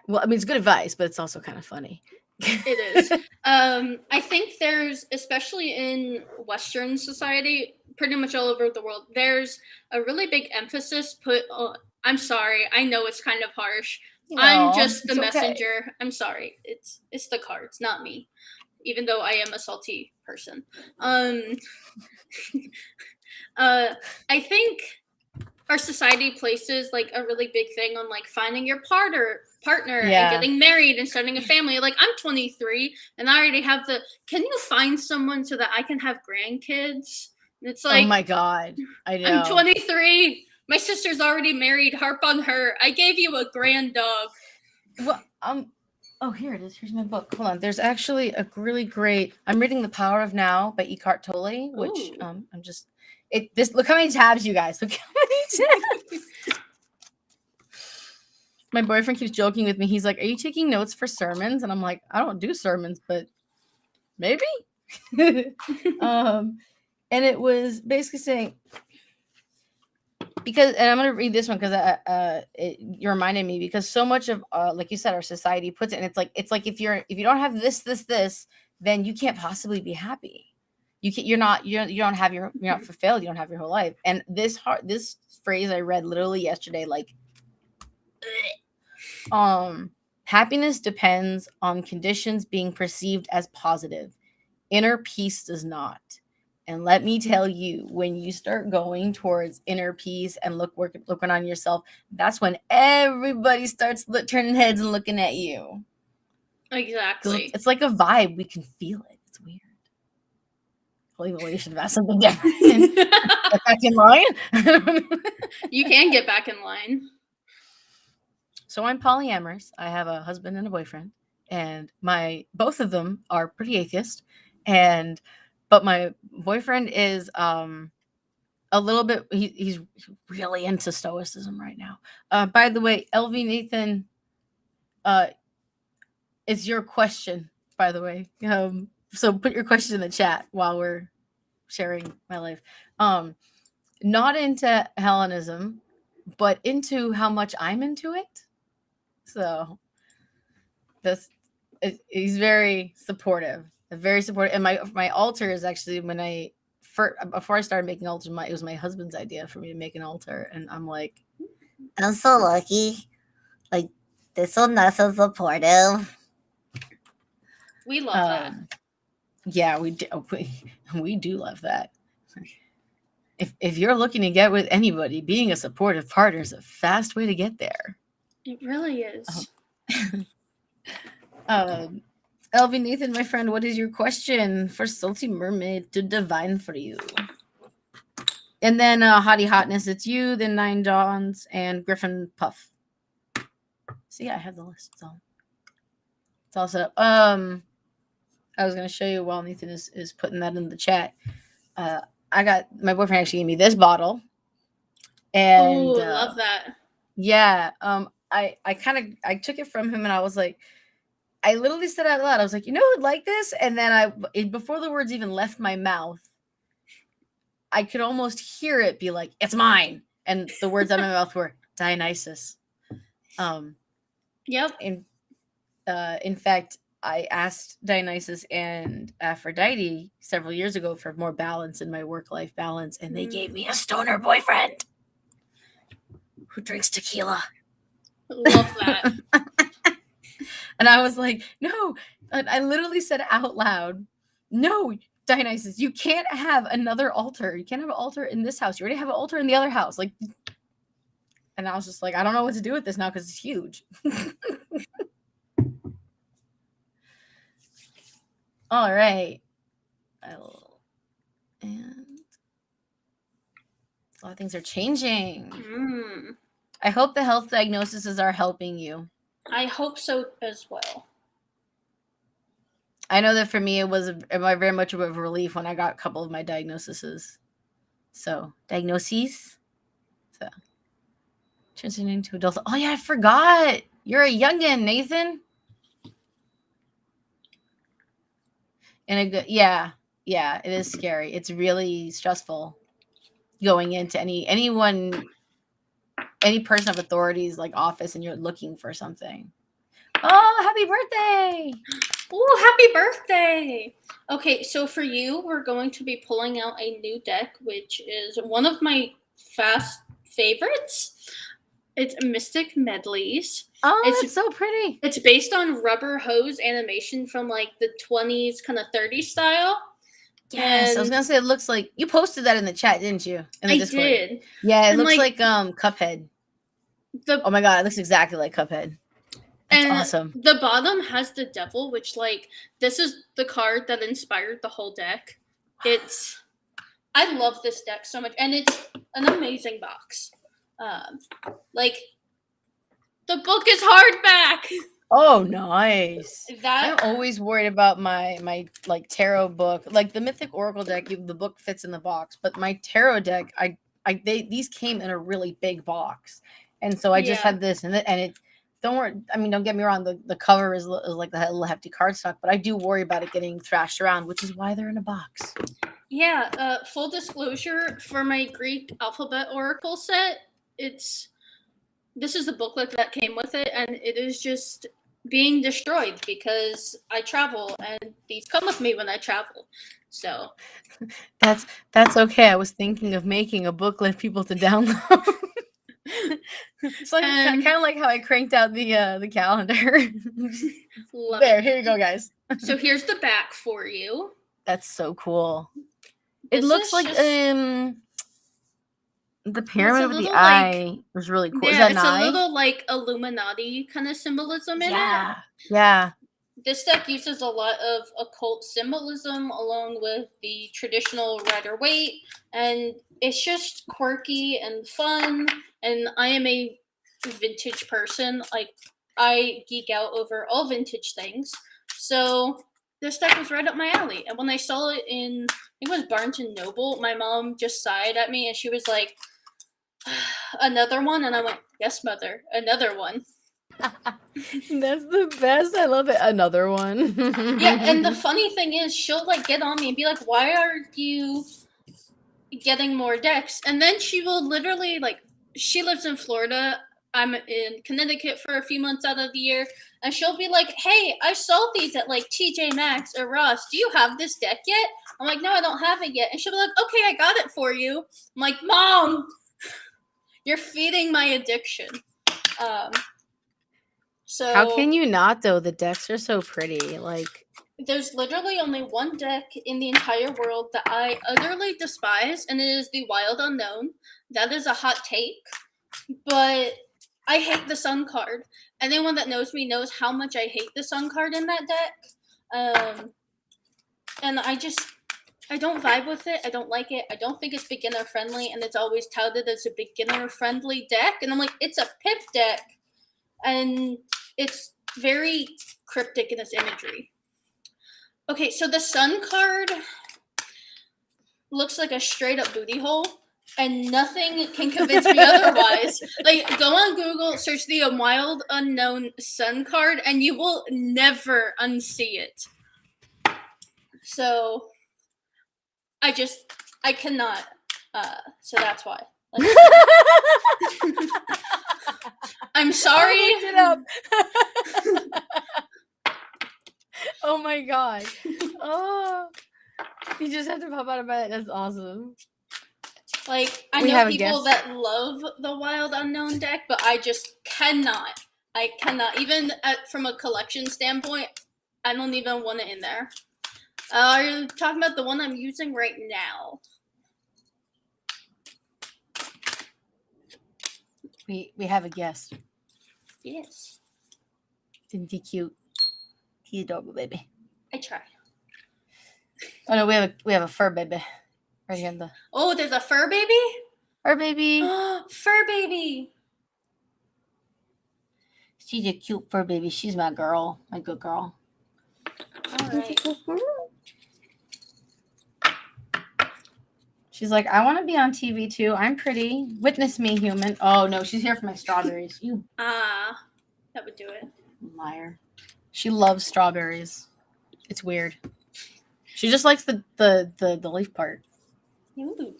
well, I mean, it's good advice, but it's also kind of funny. It is. I think there's, especially in Western society, pretty much all over the world, there's a really big emphasis put on, I'm sorry, I know it's kind of harsh. I'm just the messenger. Okay. I'm sorry. It's the cards, not me. Even though I am a salty person. I think our society places like a really big thing on like finding your partner and getting married and starting a family. Like, I'm 23 and I already have can you find someone so that I can have grandkids? And it's like, oh my God, I know. I'm 23. My sister's already married. Harp on her. I gave you a grand dog. Well, oh, here it is. Here's my book. Hold on. There's actually a really great. I'm reading The Power of Now by Eckhart Tolle, which I'm just. Look how many tabs, you guys. Look how many tabs. My boyfriend keeps joking with me. He's like, "Are you taking notes for sermons?" And I'm like, "I don't do sermons, but maybe." And it was basically saying, because, and I'm going to read this one because you reminded me, because so much of like you said, our society puts it, and it's like if you don't have this, then you can't possibly be happy. You're not fulfilled. You don't have your whole life. And this phrase I read literally yesterday, like, happiness depends on conditions being perceived as positive. Inner peace does not. And let me tell you, when you start going towards inner peace and looking on yourself, that's when everybody starts turning heads and looking at you. Exactly. It's like a vibe. We can feel it. It's weird. Holy moly, you should have asked something different. Get back in line. You can get back in line. So I'm polyamorous. I have a husband and a boyfriend, and both of them are pretty atheist, but my boyfriend is a little bit, he's really into stoicism right now. By the way, LV Nathan, it's your question, by the way. So put your question in the chat while we're sharing my life. not into Hellenism, but into how much I'm into it. So this he's very supportive, and my altar is actually before I started making altars, it was my husband's idea for me to make an altar, and I'm like, I'm so lucky. Like, they're so nice and supportive. We love that. Yeah, we do love that. If you're looking to get with anybody, being a supportive partner is a fast way to get there. It really is. Elvie Nathan, my friend, what is your question for Salty Mermaid to divine for you? And then Hottie Hotness, it's you, then Nine Dawns, and Griffin Puff. See, I have the list. It's all set up. I was going to show you while Nathan is putting that in the chat. My boyfriend actually gave me this bottle. And love that. Yeah. I took it from him and I was like, I literally said out loud, I was like, you know who'd like this? And then before the words even left my mouth, I could almost hear it be like, it's mine. And the words out of my mouth were Dionysus. Yep. In fact, I asked Dionysus and Aphrodite several years ago for more balance in my work-life balance, and they gave me a stoner boyfriend who drinks tequila. Love that. And I was like, no. And I literally said out loud, no, Dionysus, you can't have another altar. You can't have an altar in this house. You already have an altar in the other house. Like, and I was just like, I don't know what to do with this now because it's huge. All right. And a lot of things are changing. I hope the health diagnoses are helping you. I hope so as well. I know that for me, it was very much of a relief when I got a couple of my diagnoses. So, diagnoses. So, transitioning to adult. Oh, yeah, I forgot. You're a youngin', Nathan. And yeah, it is scary. It's really stressful going into any person of authority's like office and you're looking for something. Oh, happy birthday! Oh, happy birthday! Okay, so for you, we're going to be pulling out a new deck, which is one of my fast favorites. It's Mystic Medleys. Oh, it's so pretty. It's based on rubber hose animation from like the 20s, kind of 30s style. Yes, I was gonna say it looks like you posted that in the chat, didn't you? In the Discord. Did. Yeah, it looks like Cuphead. Oh my god, it looks exactly like Cuphead. That's awesome. The bottom has the devil, which like this is the card that inspired the whole deck. I love this deck so much, and it's an amazing box. Like the book is hardback. Oh, nice. I'm always worried about my like tarot book, like the Mythic Oracle deck. The book fits in the box, but my tarot deck, these came in a really big box, and so I just had this, and it. Don't worry. I mean, don't get me wrong. The cover is like the little hefty cardstock, but I do worry about it getting thrashed around, which is why they're in a box. Yeah. Full disclosure, for my Greek alphabet oracle set, this is the booklet that came with it, and it is just being destroyed because I travel, and these come with me when I travel. So that's okay. I was thinking of making a booklet people to download. It's like kind of like how I cranked out the calendar. Here you go, guys. So here's the back for you. That's so cool. It looks like the pyramid with the eye was really cool. Yeah, is that a little like Illuminati kind of symbolism in it. Yeah. This deck uses a lot of occult symbolism along with the traditional Rider Waite, and it's just quirky and fun. And I am a vintage person. Like, I geek out over all vintage things. So this deck was right up my alley. And when I saw it in, I think it was Barnes & Noble, my mom just sighed at me and she was like, another one? And I went, yes, mother, another one. That's the best. I love it. Another one. Yeah, and the funny thing is, she'll like get on me and be like, why are you getting more decks. And then she will literally, like, she lives in Florida. I'm in Connecticut for a few months out of the year. And she'll be like, hey, I saw these at like TJ Maxx or Ross. Do you have this deck yet? I'm like, no, I don't have it yet. And she'll be like, okay, I got it for you. I'm like, Mom, you're feeding my addiction. So How can you not though? The decks are so pretty. Like, there's literally only one deck in the entire world that I utterly despise, and it is the Wild Unknown. That is a hot take, but I hate the Sun card. Anyone that knows me knows how much I hate the Sun card in that deck. And I don't vibe with it. I don't like it. I don't think it's beginner friendly, and it's always touted as a beginner friendly deck. And I'm like, it's a pip deck, and it's very cryptic in its imagery. Okay, so the Sun card looks like a straight up booty hole, and nothing can convince me otherwise. Like, go on Google, search the Wild Unknown Sun card, and you will never unsee it. So, I cannot. So that's why. I'm sorry. I looked it up. Oh my god. Oh, you just have to pop out of bed. That's awesome. Like, I We know have a people guest. that love the Wild Unknown deck, but I just cannot. I cannot. Even from a collection standpoint, I don't even want it in there. Are you talking about the one I'm using right now? We have a guest. Yes. Isn't he cute? He's adorable, baby. I try. Oh no, we have a fur baby. Right here in the Oh, there's a fur baby? fur baby. Fur baby. She's a cute fur baby. She's my girl. My good girl. All right. She's like, I want to be on TV too. I'm pretty. Witness me, human. Oh no, she's here for my strawberries. You That would do it. liar. She loves strawberries. It's weird. She just likes the leaf part. Ooh,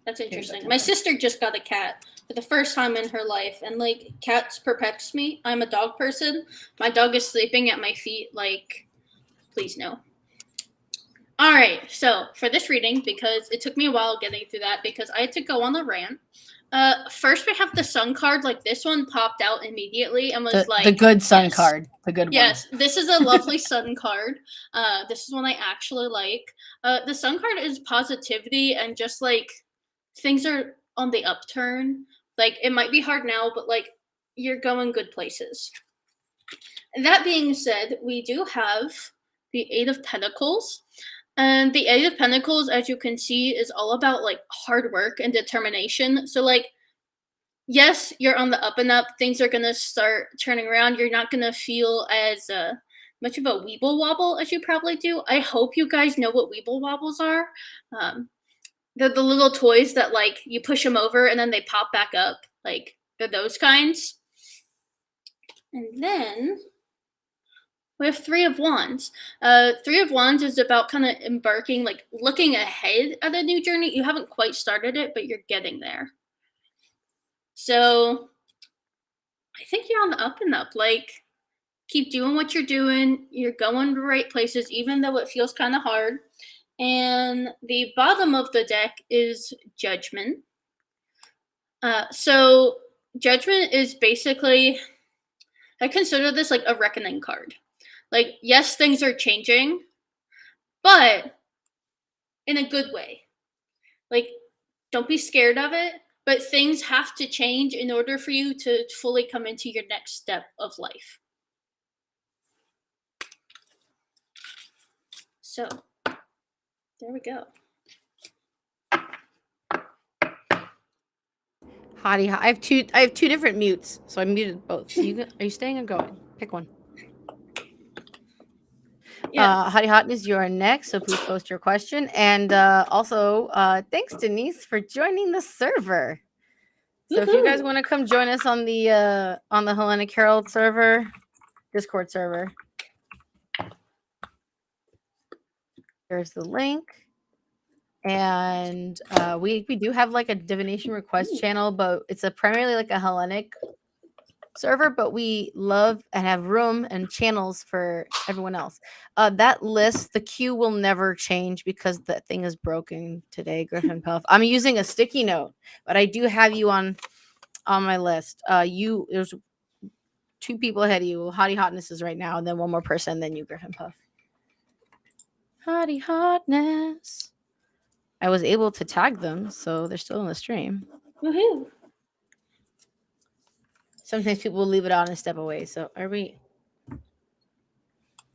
that's interesting. Okay. My sister just got a cat for the first time in her life, and like, cats perplex me. I'm a dog person. My dog is sleeping at my feet. Like, please no. All right, so for this reading, because it took me a while getting through that, because I had to go on a rant. First we have the Sun card. Like, this one popped out immediately and was The good Sun yes. card. The good one. Yes, this is a lovely Sun card. This is one I actually like. The Sun card is positivity and just like things are on the upturn. Like, it might be hard now, but like, you're going good places. And that being said, we do have the Eight of Pentacles. And the Eight of Pentacles, as you can see, is all about like hard work and determination. So like, yes, you're on the up and up. Things are going to start turning around. You're not going to feel as much of a weeble wobble as you probably do. I hope you guys know what weeble wobbles are. They're the little toys that like you push them over and then they pop back up. Like, they're those kinds. And then we have Three of Wands. Three of Wands is about kind of embarking, like looking ahead at a new journey. You haven't quite started it, but you're getting there. So I think you're on the up and up. Like, keep doing what you're doing. You're going to the right places, even though it feels kind of hard. And the bottom of the deck is Judgment. So Judgment is basically, I consider this like a reckoning card. Like, yes, things are changing, but in a good way. Like, don't be scared of it, but things have to change in order for you to fully come into your next step of life. So, there we go. Hottie hot. I have two different mutes, so I muted both. So are you staying or going? Pick one. Yeah. Hottie Hotness, you are next, so please post your question. And also, thanks, Denise, for joining the server. So if you guys want to come join us on the Hellenic Herald server, Discord server, there's the link. And we do have like a divination request channel, but it's a primarily like a Hellenic server, but we love and have room and channels for everyone else. That list, the queue will never change because that thing is broken today, Griffin Puff. I'm using a sticky note, but I do have you on my list. There's 2 people ahead of you. Hottie Hotness is right now, and then one more person, then you, Griffin Puff. Hottie Hotness. I was able to tag them, so they're still in the stream. Woohoo! Sometimes people will leave it on and step away. So are we?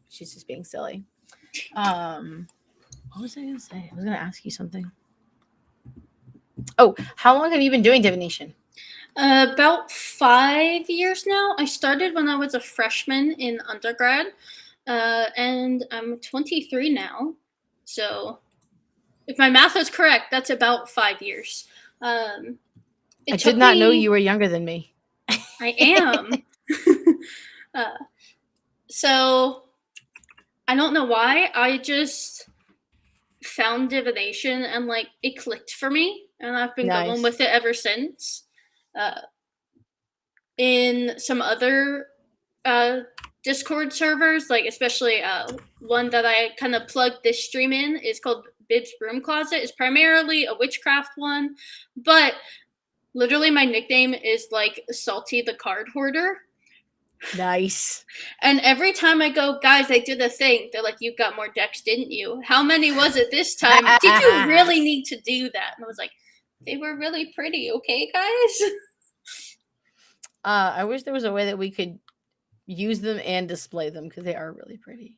She's just being silly. What was I gonna say? I was gonna ask you something. Oh, how long have you been doing divination? About 5 years now. I started when I was a freshman in undergrad, and I'm 23 now. So, if my math is correct, that's about 5 years. I did not know you were younger than me. I am. So, I don't know why. I just found divination and like it clicked for me, and I've been going with it ever since. In some other Discord servers, like especially one that I kind of plugged this stream in is called Bib's Broom Closet. It's primarily a witchcraft one, but literally my nickname is like Salty the Card Hoarder. Nice. And every time I go, guys, I did a thing. They're like, you got more decks, didn't you? How many was it this time? Did you really need to do that? And I was like, they were really pretty, okay, guys? I wish there was a way that we could use them and display them because they are really pretty.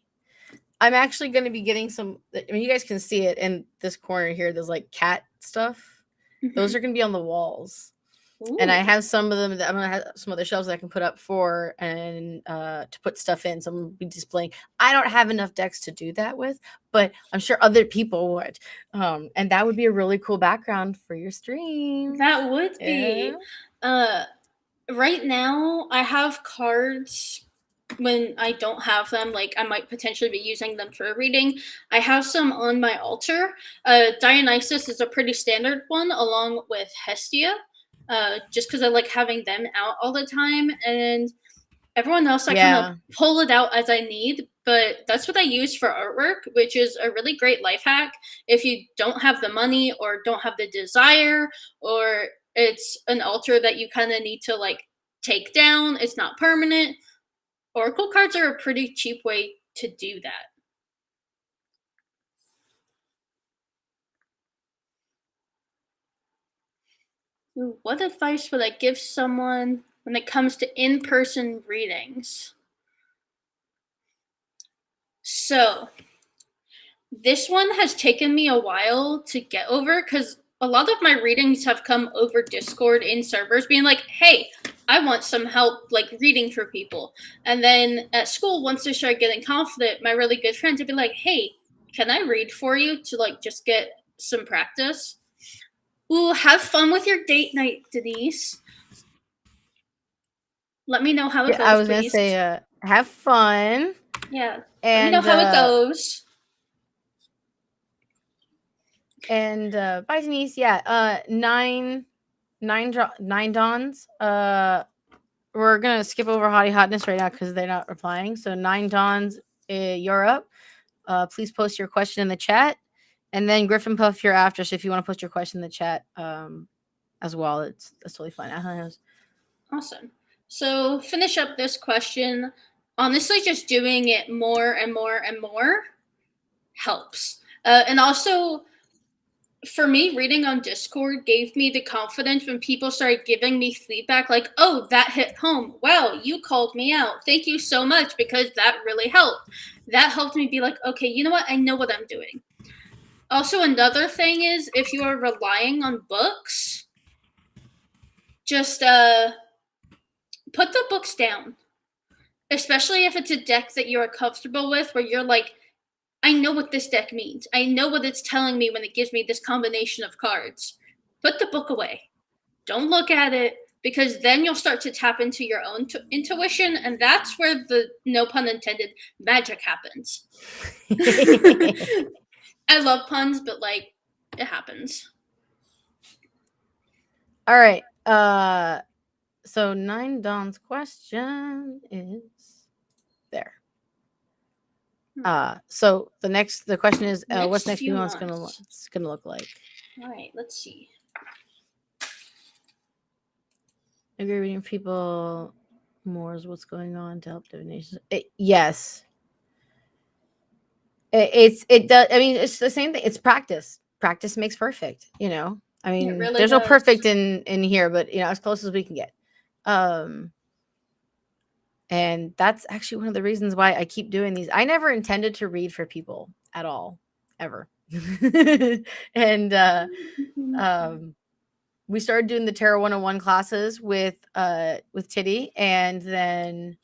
I'm actually going to be getting some. I mean, you guys can see it in this corner here. There's like cat stuff. Those are going to be on the walls. Ooh. And I have some of them that I'm going to have some other shelves that I can put up for and to put stuff in. So I'm going to be displaying. I don't have enough decks to do that with, but I'm sure other people would. And that would be a really cool background for your stream. That would be. Right now, I have cards when I don't have them. Like, I might potentially be using them for a reading. I have some on my altar. Dionysus is a pretty standard one, along with Hestia. Just because I like having them out all the time, and everyone else I kind of pull it out as I need, but that's what I use for artwork, which is a really great life hack if you don't have the money or don't have the desire, or it's an altar that you kind of need to like take down. It's not permanent. Oracle cards are a pretty cheap way to do that. Ooh, what advice would I give someone when it comes to in-person readings? So, this one has taken me a while to get over because a lot of my readings have come over Discord in servers being like, hey, I want some help like reading for people. And then at school, once I started getting confident, my really good friends would be like, hey, can I read for you to like just get some practice? Ooh, have fun with your date night, Denise. Let me know how it goes, I was going to say, have fun. Yeah. Let me know how it goes. And bye, Denise. Yeah, nine dawns. We're gonna skip over Hottie Hotness right now because they're not replying. So 9 dawns, you're up. Please post your question in the chat, and then Griffin Puff, you're after. So if you want to post your question in the chat, as well, that's totally fine. Awesome. So finish up this question. Honestly, just doing it more and more and more helps, and also. For me, reading on Discord gave me the confidence when people started giving me feedback like, oh, that hit home. Wow, you called me out. Thank you so much, because that really helped. That helped me be like, okay, you know what? I know what I'm doing. Also, another thing is if you are relying on books, just put the books down. Especially if it's a deck that you're comfortable with where you're like, I know what this deck means. I know what it's telling me when it gives me this combination of cards. Put the book away. Don't look at it, because then you'll start to tap into your own intuition, and that's where the, no pun intended, magic happens. I love puns, but like, It happens. All right. So 9 Dawn's question is there. So the question is, what's next few months gonna look like? All right, let's see. Agree reading people more is what's going on to help divination. Yes. It does. I mean, it's the same thing. It's practice. Practice makes perfect. You know. I mean, really there's no does. perfect in here, but as close as we can get. And that's actually one of the reasons why I keep doing these. I never intended to read for people at all, ever. And we started doing the Tarot 101 classes with Titty, and then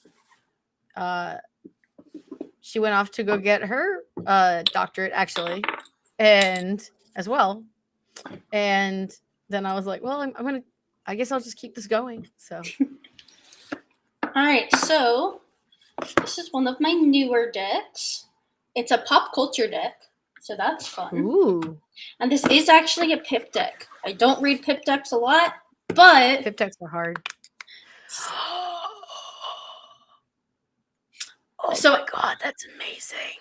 she went off to go get her doctorate, actually, and as well. And then I was like, well, I guess I'll just keep this going. So. All right, so this is one of my newer decks. It's a pop culture deck, so that's fun. Ooh. And this is actually a pip deck. I don't read pip decks a lot, but pip decks are hard. Oh so, my god, that's amazing.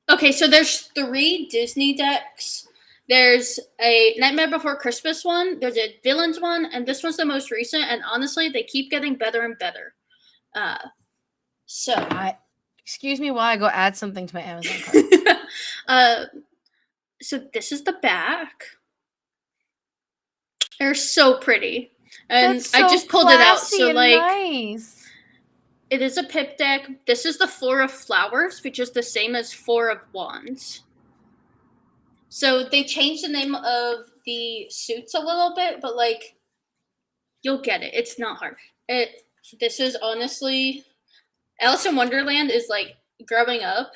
Okay, so there's 3 Disney decks. There's a Nightmare Before Christmas one, there's a Villains one, and this one's the most recent, and honestly, they keep getting better and better. Excuse me while I go add something to my Amazon cart. So this is the back. They're so pretty. And so I just pulled it out. So like nice. It is a pip deck. This is the 4 of Flowers, which is the same as 4 of Wands. So they changed the name of the suits a little bit, but like you'll get it. It's not hard. This is honestly Alice in Wonderland is like growing up.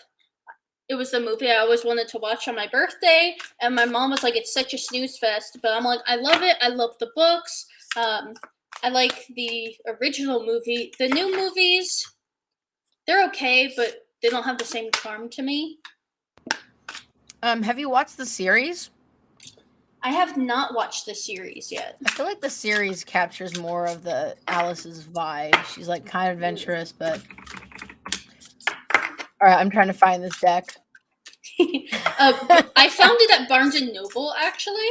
It was the movie I always wanted to watch on my birthday, and my mom was like, it's such a snooze fest, but I'm like, I love it. I love the books. I like the original movie. The new movies, they're okay, but they don't have the same charm to me. Have you watched the series? I have not watched the series yet. I feel like the series captures more of the Alice's vibe. She's like kind of adventurous, but all right, I'm trying to find this deck. I found it at Barnes and Noble, actually.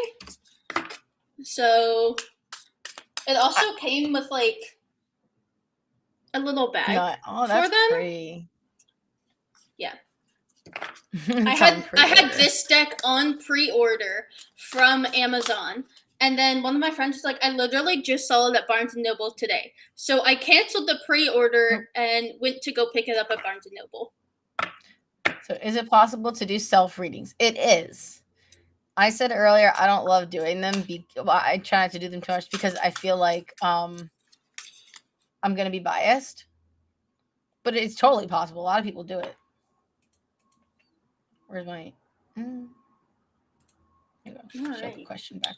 So it also came with like a little bag for them. Pretty. Yeah. I had this deck on pre-order from Amazon, and then one of my friends was like, I literally just saw it at Barnes and Noble today. So I canceled the pre-order and went to go pick it up at Barnes and Noble. So is it possible to do self-readings? It is. I said earlier I don't love doing them. I try not to do them too much because I feel like I'm going to be biased. But it's totally possible. A lot of people do it. Where's my... There you go. Show the question back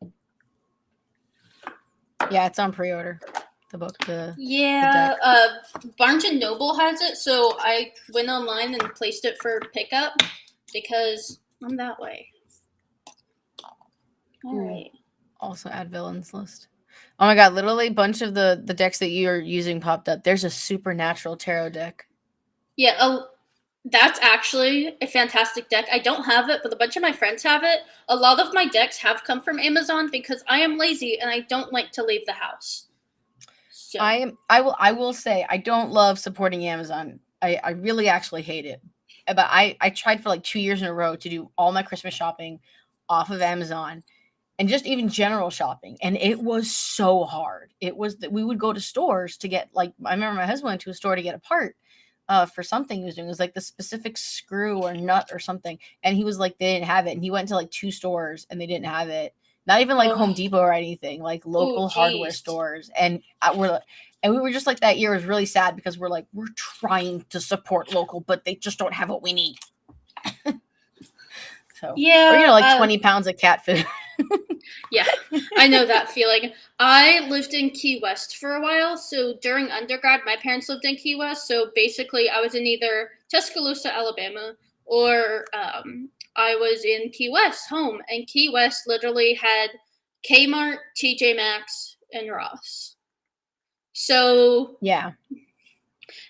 again. Yeah, it's on pre-order. The book, the deck. Barnes and Noble has it, so I went online and placed it for pickup because I'm that way. All right. Also add villains list. Oh my god, literally a bunch of the decks that you're using popped up. There's a Supernatural Tarot deck. Yeah, that's actually a fantastic deck. I don't have it, but a bunch of my friends have it. A lot of my decks have come from Amazon because I am lazy and I don't like to leave the house. So. I will say I don't love supporting Amazon. I really actually hate it. But I tried for like 2 years in a row to do all my Christmas shopping off of Amazon and just even general shopping. And it was so hard. It was that we would go to stores to get like, I remember my husband went to a store to get a part for something he was doing. It was like the specific screw or nut or something. And he was like, they didn't have it. And he went to like 2 stores and they didn't have it. Not even like Home Depot or anything, like local hardware stores. And we were just like, that year was really sad because we're like, we're trying to support local, but they just don't have what we need. So, yeah, or, like 20 pounds of cat food. Yeah, I know that feeling. I lived in Key West for a while. So during undergrad, my parents lived in Key West. So basically I was in either Tuscaloosa, Alabama or I was in Key West home, and Key West literally had Kmart, TJ Maxx, and Ross. So Yeah.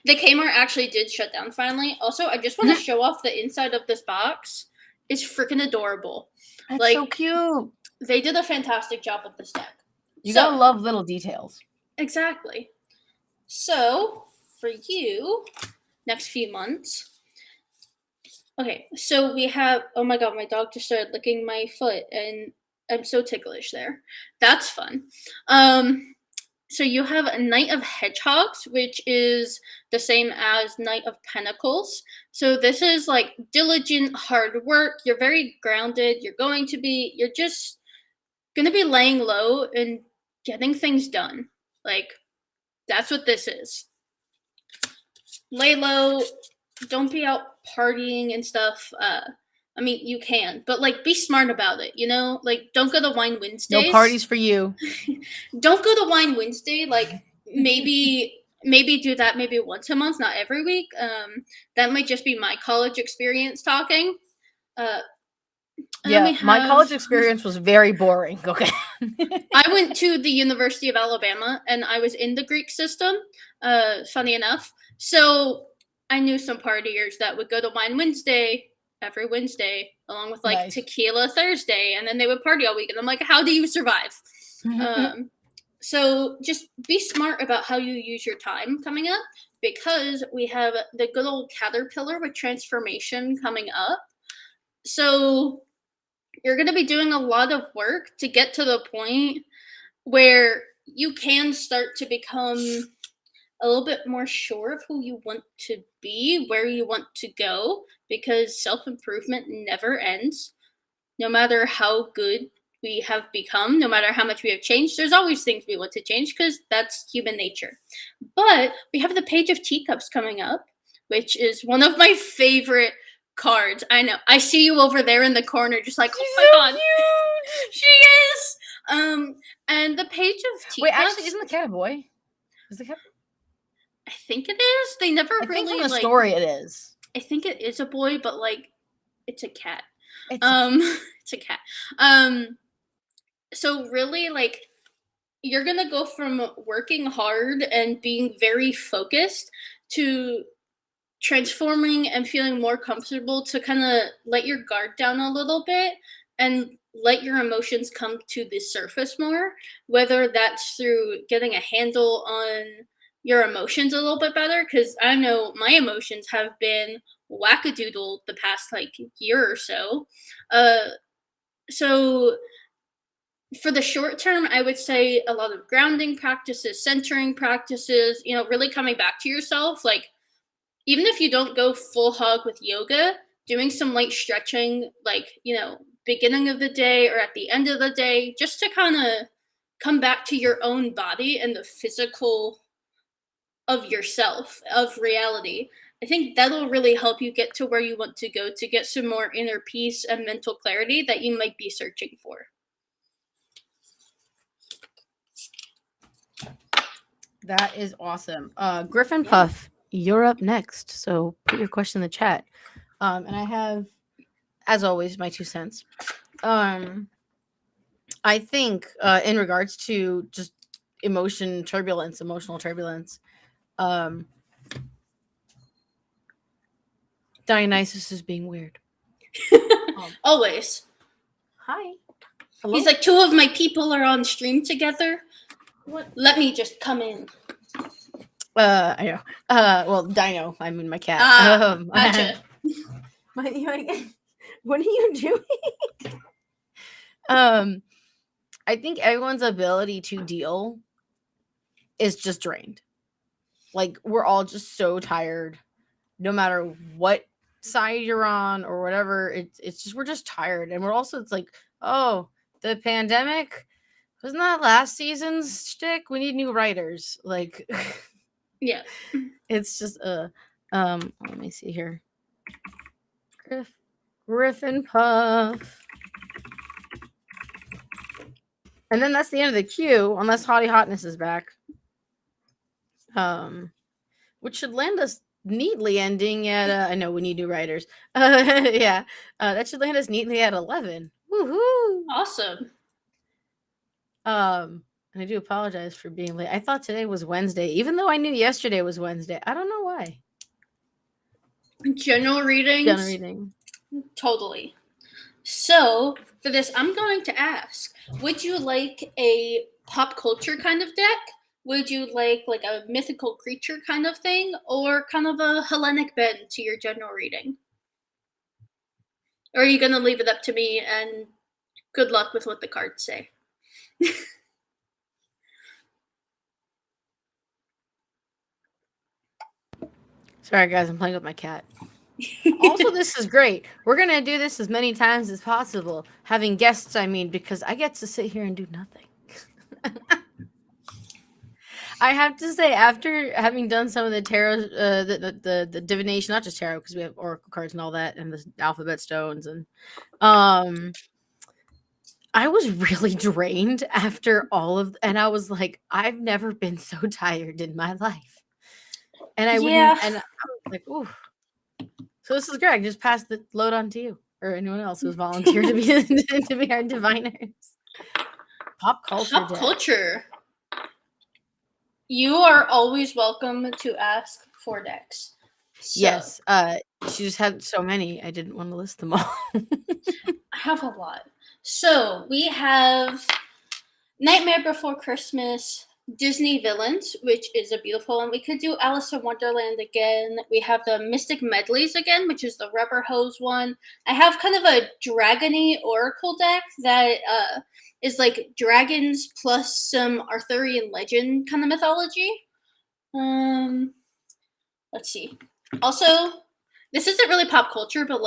the Kmart actually did shut down finally. Also, I just want to show off the inside of this box. It's freaking adorable. That's like so cute. They did a fantastic job with this deck. You gotta love little details. Exactly. So for you, next few months. Okay, so we have, oh my god, my dog just started licking my foot and I'm so ticklish there. That's fun. So you have a Knight of Hedgehogs, which is the same as Knight of Pentacles. So this is like diligent, hard work. You're very grounded. You're just going to be laying low and getting things done. Like, that's what this is. Lay low. Don't be out partying and stuff. I mean, you can, but like, be smart about it, you know? Like, don't go to Wine Wednesdays. No parties for you. Don't go to Wine Wednesday. Like, maybe do that maybe once a month, not every week. That might just be my college experience talking. Yeah, my college experience was very boring. Okay. I went to the University of Alabama, and I was in the Greek system, funny enough. So I knew some partiers that would go to Wine Wednesday every Wednesday, along with like Nice. Tequila Thursday, and then they would party all week. And I'm like, how do you survive? So just be smart about how you use your time coming up, because we have the good old Caterpillar with transformation coming up. So you're going to be doing a lot of work to get to the point where you can start to become a little bit more sure of who you want to be, where you want to go, because self-improvement never ends. No matter how good we have become, no matter how much we have changed, there's always things we want to change, because that's human nature. But we have the Page of Teacups coming up, which is one of my favorite cards. I know. I see you over there in the corner, just like, oh my god, cute. She is. And the Page of Teacups. Wait, actually, isn't the cat a boy? Is the cat? I think it is. They never I really think from the like. story it is. I think it is a boy, but like, it's a cat. It's a cat. So really, like, you're gonna go from working hard and being very focused to transforming and feeling more comfortable, to kind of let your guard down a little bit and let your emotions come to the surface more, whether that's through getting a handle on your emotions a little bit better, because I know my emotions have been wackadoodle the past like year or so. So for the short term, I would say a lot of grounding practices, centering practices, you know, really coming back to yourself. Like, even if you don't go full hog with yoga, doing some light stretching, like, you know, beginning of the day or at the end of the day, just to kind of come back to your own body and the physical of yourself, of reality. I think that'll really help you get to where you want to go, to get some more inner peace and mental clarity that you might be searching for. That is awesome. Griffin Puff, you're up next. So put your question in the chat. And I have, as always, my 2 cents. I think in regards to just emotional turbulence, Dionysus is being weird. Always. Hi. Hello? He's like, 2 of my people are on stream together. What? Let me just come in. I know. Well, Dino. I mean, my cat. Gotcha. What are you doing? I think everyone's ability to deal is just drained. Like, we're all just so tired, no matter what side you're on or whatever. It's just, we're just tired, and we're also, it's like, oh, the pandemic, wasn't that last season's shtick? We need new writers. Like, yeah, it's just let me see here. Griffin Puff. And then that's the end of the queue, unless Hottie Hotness is back. Which should land us neatly ending at I know we need new writers. Yeah. That should land us neatly at 11. Woohoo! Awesome. And I do apologize for being late. I thought today was Wednesday, even though I knew yesterday was Wednesday. I don't know why. General readings. General reading. Totally. So for this, I'm going to ask: would you like a pop culture kind of deck? Would you like a mythical creature kind of thing, or kind of a Hellenic bend to your general reading? Or are you going to leave it up to me and good luck with what the cards say? Sorry, guys, I'm playing with my cat. Also, this is great. We're going to do this as many times as possible. Having guests, I mean, because I get to sit here and do nothing. I have to say, after having done some of the tarot, the divination, not just tarot, because we have oracle cards and all that, and the alphabet stones, and I was really drained after all of, and I was like, I've never been so tired in my life, and I wouldn't, and I was like, ooh. So this is great. I can just pass the load on to you or anyone else who's volunteered to be our diviners. Pop culture. Pop culture. You are always welcome to ask for decks. So, yes. She just had so many. I didn't want to list them all. I have a lot. So we have Nightmare Before Christmas, Disney Villains, which is a beautiful one. We could do Alice in Wonderland again. We have the Mystic Medleys again, which is the rubber hose one. I have kind of a dragony oracle deck that is like dragons plus some Arthurian legend kind of mythology. Let's see. Also, this isn't really pop culture, but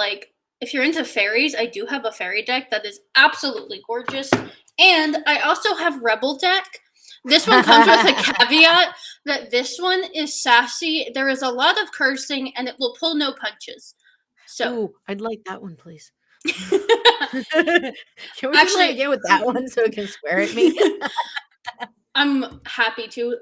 if you're into fairies, I do have a fairy deck that is absolutely gorgeous. And I also have Rebel deck. This one comes with a caveat that this one is sassy. There is a lot of cursing, and it will pull no punches. So, ooh, I'd like that one, please. Can we play again with that one so it can swear at me? I'm happy to.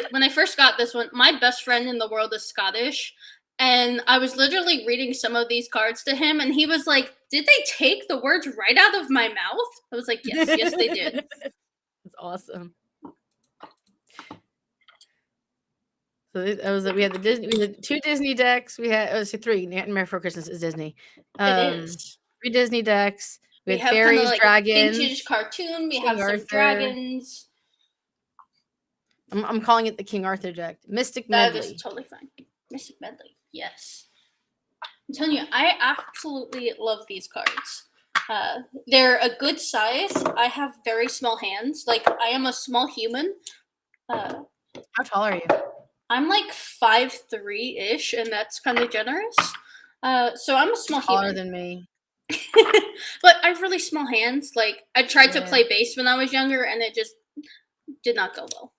When I first got this one, my best friend in the world is Scottish, and I was literally reading some of these cards to him, and he was like, "Did they take the words right out of my mouth?" I was like, "Yes, yes, they did." That's awesome. So we had we had 2 Disney decks. We had three. Nightmare Before Christmas is Disney. It is 3 Disney decks. We had have fairies, dragons, vintage cartoon. We King have Arthur. some dragons. I'm calling it the King Arthur deck. Mystic Medley. Medley. That is totally fine. Mystic Medley. Yes. I'm telling you, I absolutely love these cards. They're a good size. I have very small hands. I am a small human. How tall are you? I'm 5'3" and that's kind of generous. So I'm a small taller human. Than me. But I have really small hands. I tried to play bass when I was younger, and it just did not go well.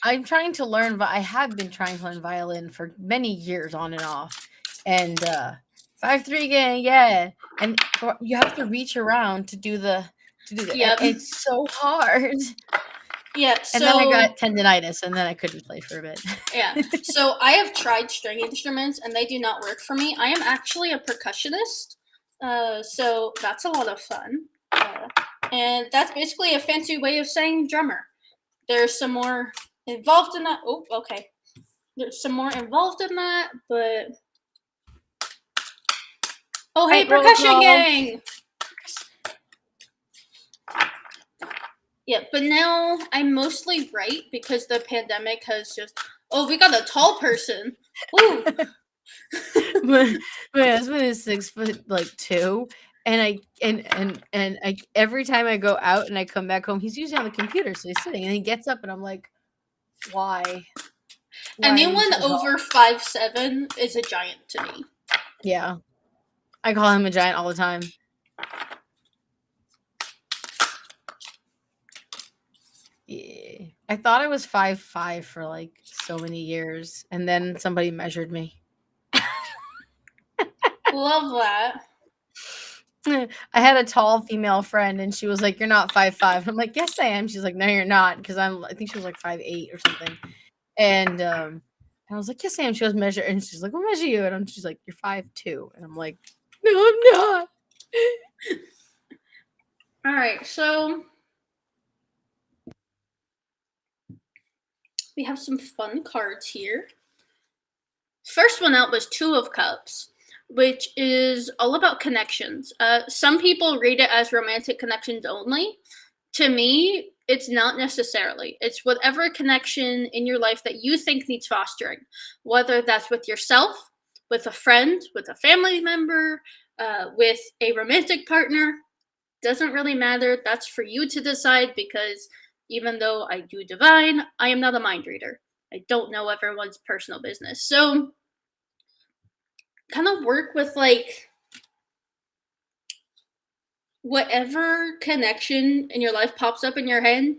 I'm trying to learn. I have been trying to learn violin for many years, on and off. And 5'3" gang, yeah. And you have to reach around to do the. Yep. It's so hard. Yeah. And then I got tendinitis, and then I couldn't play for a bit. Yeah. So I have tried string instruments, and they do not work for me. I am actually a percussionist. So that's a lot of fun. And that's basically a fancy way of saying drummer. There's some more involved in that. Oh, okay. There's some more involved in that, but... Oh, hey, percussion gang! Yeah, but now I mostly write because the pandemic has just... Oh, we got a tall person. Ooh. my husband is 6'2", and I every time I go out and I come back home, he's usually on the computer, so he's sitting and he gets up and I'm like, why Anyone over 5'7" is a giant to me. Yeah, I call him a giant all the time. Yeah, I thought I was 5'5" for so many years, and then somebody measured me. Love that. I had a tall female friend, and she was like, "You're not 5'5". I'm like, "Yes, I am." She's like, "No, you're not," because I think she was 5'8" or something. And And I was like, yes, I am. She goes, measure. And she's like, what measure you? And she's like, you're 5'2". And I'm like, no, I'm not. All right, so we have some fun cards here. First one out was Two of Cups, which is all about connections. Some people read it as romantic connections only. To me, it's not necessarily. It's whatever connection in your life that you think needs fostering, whether that's with yourself, with a friend, with a family member, with a romantic partner. Doesn't really matter. That's for you to decide, because even though I do divine, I am not a mind reader. I don't know everyone's personal business. So kind of work with like whatever connection in your life pops up in your head,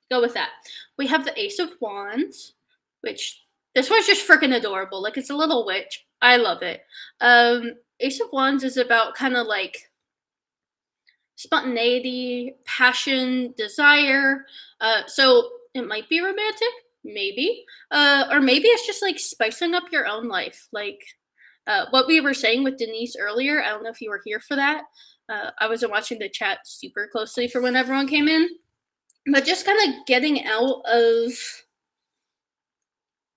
go with that. We have the Ace of Wands, which this one's just freaking adorable. Like, it's a little witch. I love it. Ace of Wands is about kind of like spontaneity, passion, desire. So it might be romantic, maybe. Or maybe it's just like spicing up your own life. Like what we were saying with Denise earlier. I don't know if you were here for that. I wasn't watching the chat super closely for when everyone came in. But just kind of getting out of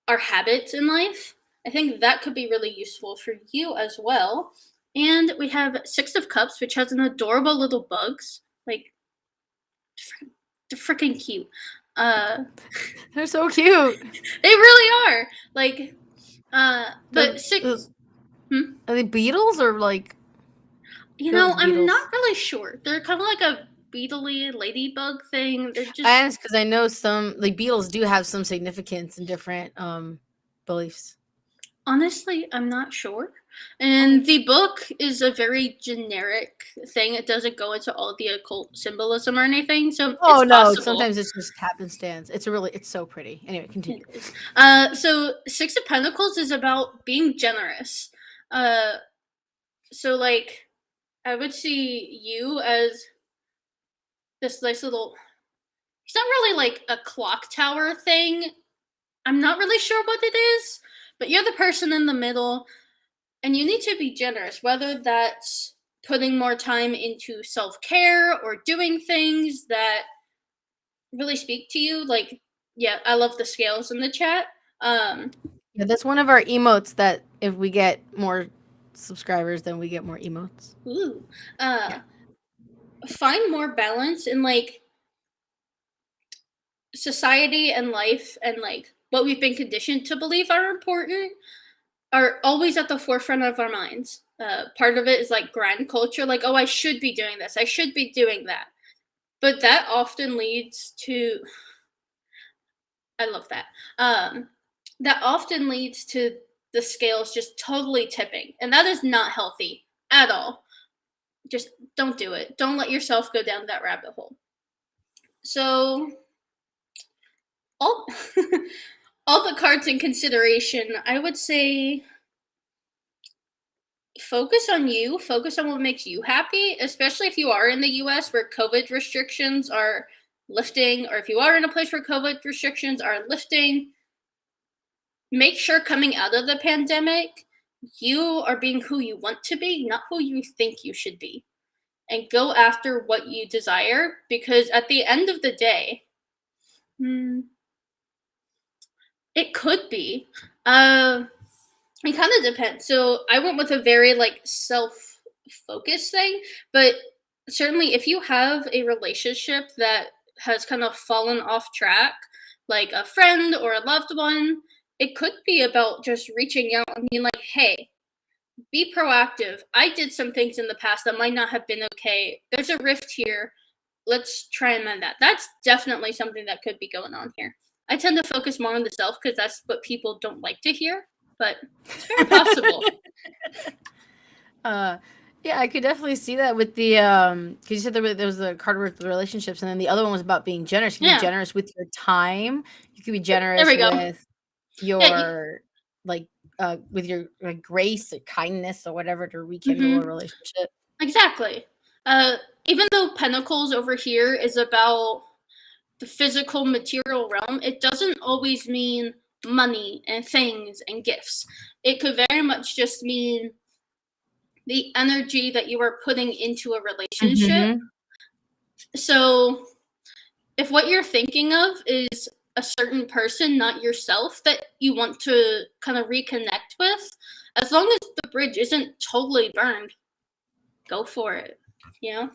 our habits in life. I think that could be really useful for you as well. And we have Six of Cups, which has an adorable little bugs. Like, they're freaking cute. They're so cute. They really are. Like, but Are they beetles or like? You know, I'm not really sure. They're kind of like a beetly ladybug thing. They're just. I ask because I know some like beetles do have some significance in different beliefs. Honestly, I'm not sure. And the book is a very generic thing. It doesn't go into all the occult symbolism or anything. So oh it's no, possible. Sometimes it's just happenstance. It's so pretty. Anyway, continue. So Six of Pentacles is about being generous. So like, I would see you as this nice little. It's not really like a clock tower thing. I'm not really sure what it is, but you're the person in the middle, and you need to be generous, whether that's putting more time into self-care or doing things that really speak to you. Like, yeah, I love the scales in the chat. Yeah, that's one of our emotes that if we get more subscribers, then we get more emotes. Ooh. Find more balance in like society and life, and like what we've been conditioned to believe are important are always at the forefront of our minds. Part of it is like grind culture, like, oh, I should be doing this, I should be doing that. But that often leads to, I love that. That often leads to the scales just totally tipping. And that is not healthy at all. Just don't do it. Don't let yourself go down that rabbit hole. So, all, all the cards in consideration, I would say focus on you, focus on what makes you happy, especially if you are in the US where COVID restrictions are lifting, or if you are in a place where COVID restrictions are lifting. Make sure coming out of the pandemic, you are being who you want to be, not who you think you should be. And go after what you desire, because at the end of the day, it could be. It kind of depends. So I went with a very like self-focused thing, but certainly if you have a relationship that has kind of fallen off track, like a friend or a loved one, it could be about just reaching out and being like, hey, be proactive. I did some things in the past that might not have been okay. There's a rift here. Let's try and mend that. That's definitely something that could be going on here. I tend to focus more on the self because that's what people don't like to hear, but it's very possible. Yeah, I could definitely see that with the because you said there was a card with relationships, and then the other one was about being generous. You can be generous with your time. You can be generous with your with your like grace or kindness or whatever to rekindle a relationship. Exactly. Even though Pentacles over here is about the physical material realm, it doesn't always mean money and things and gifts. It could very much just mean the energy that you are putting into a relationship. So if what you're thinking of is a certain person, not yourself, that you want to kind of reconnect with, as long as the bridge isn't totally burned, go for it, you know?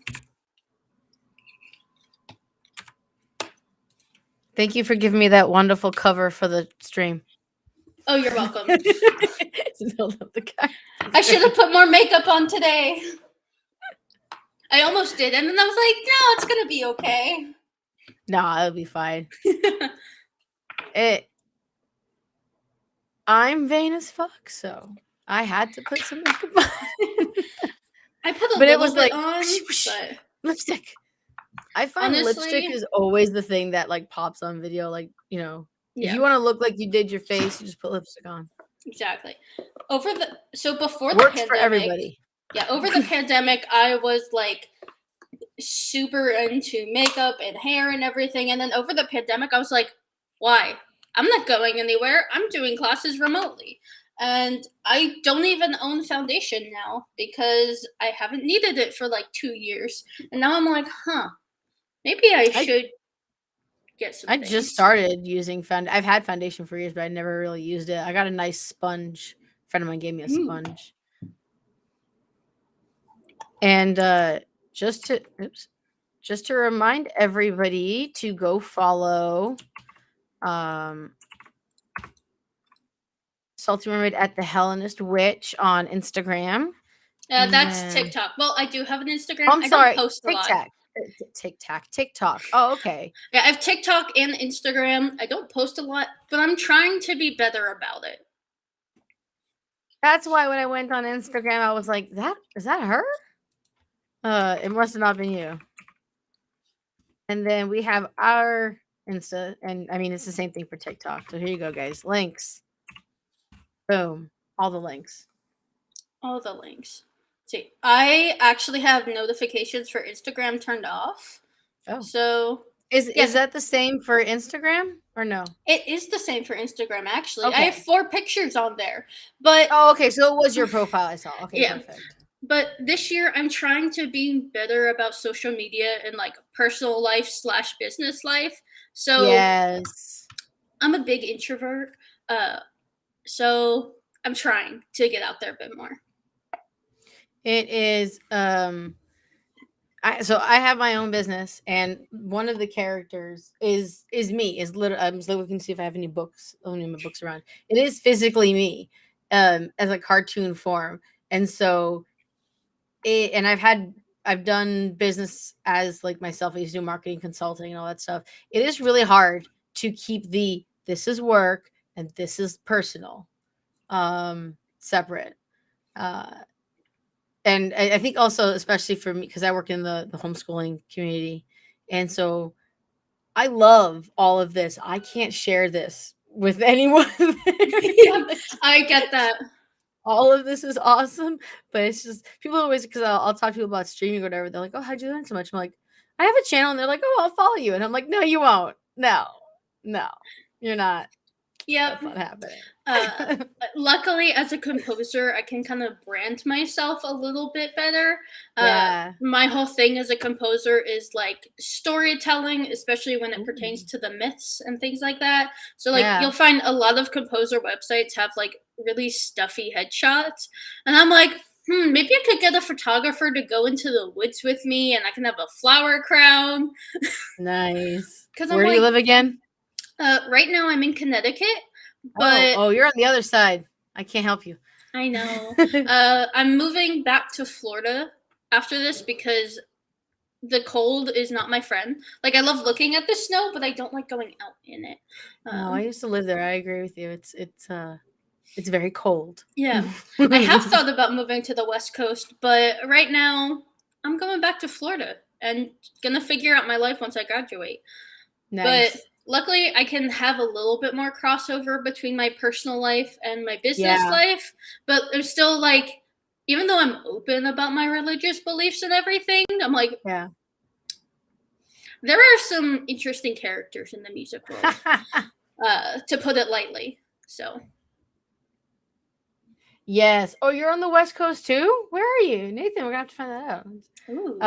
Thank you for giving me that wonderful cover for the stream. Oh, you're welcome. I I should have put more makeup on today. I almost did, and then I was like, no, it's gonna be okay. No, it'll be fine. I'm vain as fuck, so I had to put some makeup on. I put a But it little was bit like on, but lipstick. I find honestly, lipstick is always the thing that like pops on video. Like, you know, if yeah, you want to look like you did your face, you just put lipstick on. exactly. Before the Works pandemic, for everybody. Yeah, over the pandemic, I was like super into makeup and hair and everything. And then over the pandemic, I was like, why? I'm not going anywhere. I'm doing classes remotely. And I don't even own foundation now because I haven't needed it for like 2 years. And now I'm like, maybe I should get some I things. just started using I've had foundation for years, but I never really used it. I got a nice sponge. A friend of mine gave me a sponge. And just to remind everybody to go follow Salty Mermaid at the Hellenist Witch on Instagram. That's TikTok. Well, I do have an Instagram. I'm sorry, I don't post a lot. TikTok. Oh, okay. Yeah, I have TikTok and Instagram. I don't post a lot, but I'm trying to be better about it. That's why when I went on Instagram, I was like, is that her? It must have not been you. And then we have our Insta, and I mean, it's the same thing for TikTok. So here you go, guys. Links. Boom. All the links. See, I actually have notifications for Instagram turned off. Oh. So is that the same for Instagram or no? It is the same for Instagram, actually. Okay. I have 4 pictures on there. But okay, so it was your profile I saw. Okay, yeah. Perfect. But this year I'm trying to be better about social media and like personal life / business life. So yes. I'm a big introvert. So I'm trying to get out there a bit more. It is so I have my own business, and one of the characters is me. Is literally, I'm just looking to see if I have any books around. It is physically me, as a cartoon form, and so and I've done business as like myself. I used to do marketing consulting and all that stuff. It is really hard to keep this is work and this is personal separate. And I think also, especially for me, because I work in the homeschooling community, and so I love all of this. I can't share this with anyone. Yeah, I get that. All of this is awesome, but it's just people always, because I'll talk to people about streaming or whatever. They're like, "Oh, how'd you learn so much?" I'm like, "I have a channel," and they're like, "Oh, I'll follow you," and I'm like, "No, you won't. No, you're not." Yep. That's not happening. Luckily, as a composer, I can kind of brand myself a little bit better. Yeah. My whole thing as a composer is like storytelling, especially when it pertains to the myths and things like that. So like you'll find a lot of composer websites have like really stuffy headshots, and I'm like, maybe I could get a photographer to go into the woods with me, and I can have a flower crown. Nice. Where do you live again? Right now I'm in Connecticut, but you're on the other side. I can't help you. I know. I'm moving back to Florida after this because the cold is not my friend. Like I love looking at the snow, but I don't like going out in it. No, I used to live there. I agree with you. It's very cold. Yeah. I have thought about moving to the West Coast, but right now I'm going back to Florida and gonna figure out my life once I graduate. Nice. But luckily, I can have a little bit more crossover between my personal life and my business life. But there's still like, even though I'm open about my religious beliefs and everything, I'm like, there are some interesting characters in the music world. to put it lightly. So. Yes. Oh, you're on the West Coast too? Where are you? Nathan, we're gonna have to find that out. Ooh.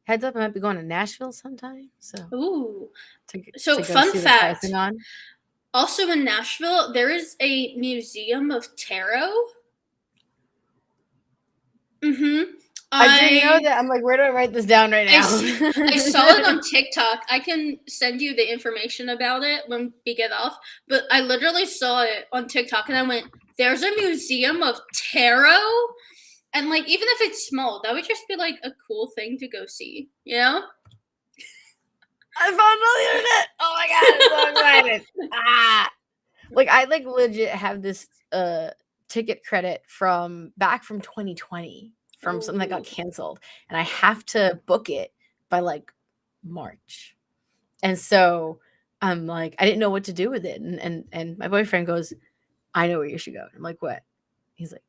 Heads up, I might be going to Nashville sometime. So Ooh. to So go fun see the fact. Python. Also in Nashville, there is a museum of tarot. Mm-hmm. I didn't know that. I'm like, where do I write this down right now? I saw it on TikTok. I can send you the information about it when we get off. But I literally saw it on TikTok and I went, there's a museum of tarot? And like, even if it's small, that would just be like a cool thing to go see, you know? I found it on the internet. Oh my god, I'm so excited. Like I like legit have this ticket credit from 2020 from something that got canceled, and I have to book it by like March. And so I'm like, I didn't know what to do with it. And my boyfriend goes, I know where you should go. I'm like, what? He's like,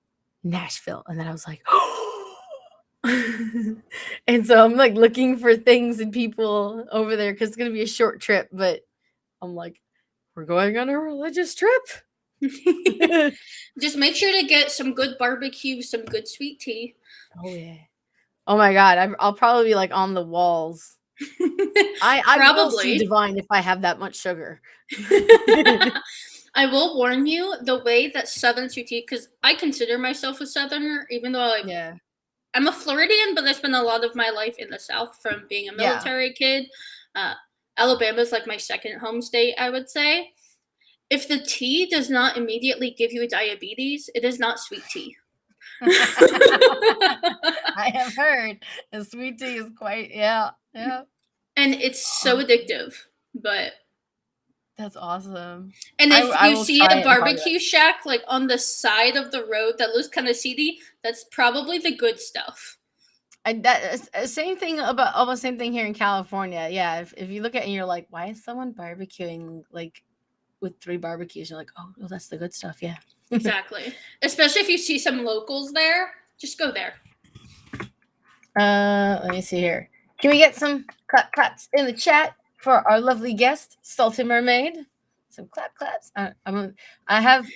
Nashville. And then I was like, and so I'm like looking for things and people over there because it's gonna be a short trip, but I'm like, we're going on a religious trip. Just make sure to get some good barbecue, some good sweet tea. Oh yeah. Oh my god, I'll probably be like on the walls. I will see divine if I have that much sugar. I will warn you, the way that Southern sweet tea, because I consider myself a Southerner, even though I'm a Floridian, but I spent a lot of my life in the South from being a military kid. Alabama's like my second home state, I would say. If the tea does not immediately give you diabetes, it is not sweet tea. I have heard the sweet tea is quite and it's so addictive, but that's awesome. And if you see a barbecue shack like on the side of the road that looks kind of seedy, that's probably the good stuff. And that same thing about almost same thing here in California. Yeah, if you look at it and you're like, why is someone barbecuing like with 3 barbecues? You're like, oh, well, that's the good stuff. Yeah, exactly. Especially if you see some locals there, just go there. Let me see here. Can we get some claps in the chat for our lovely guest, Salty Mermaid? Some claps. I have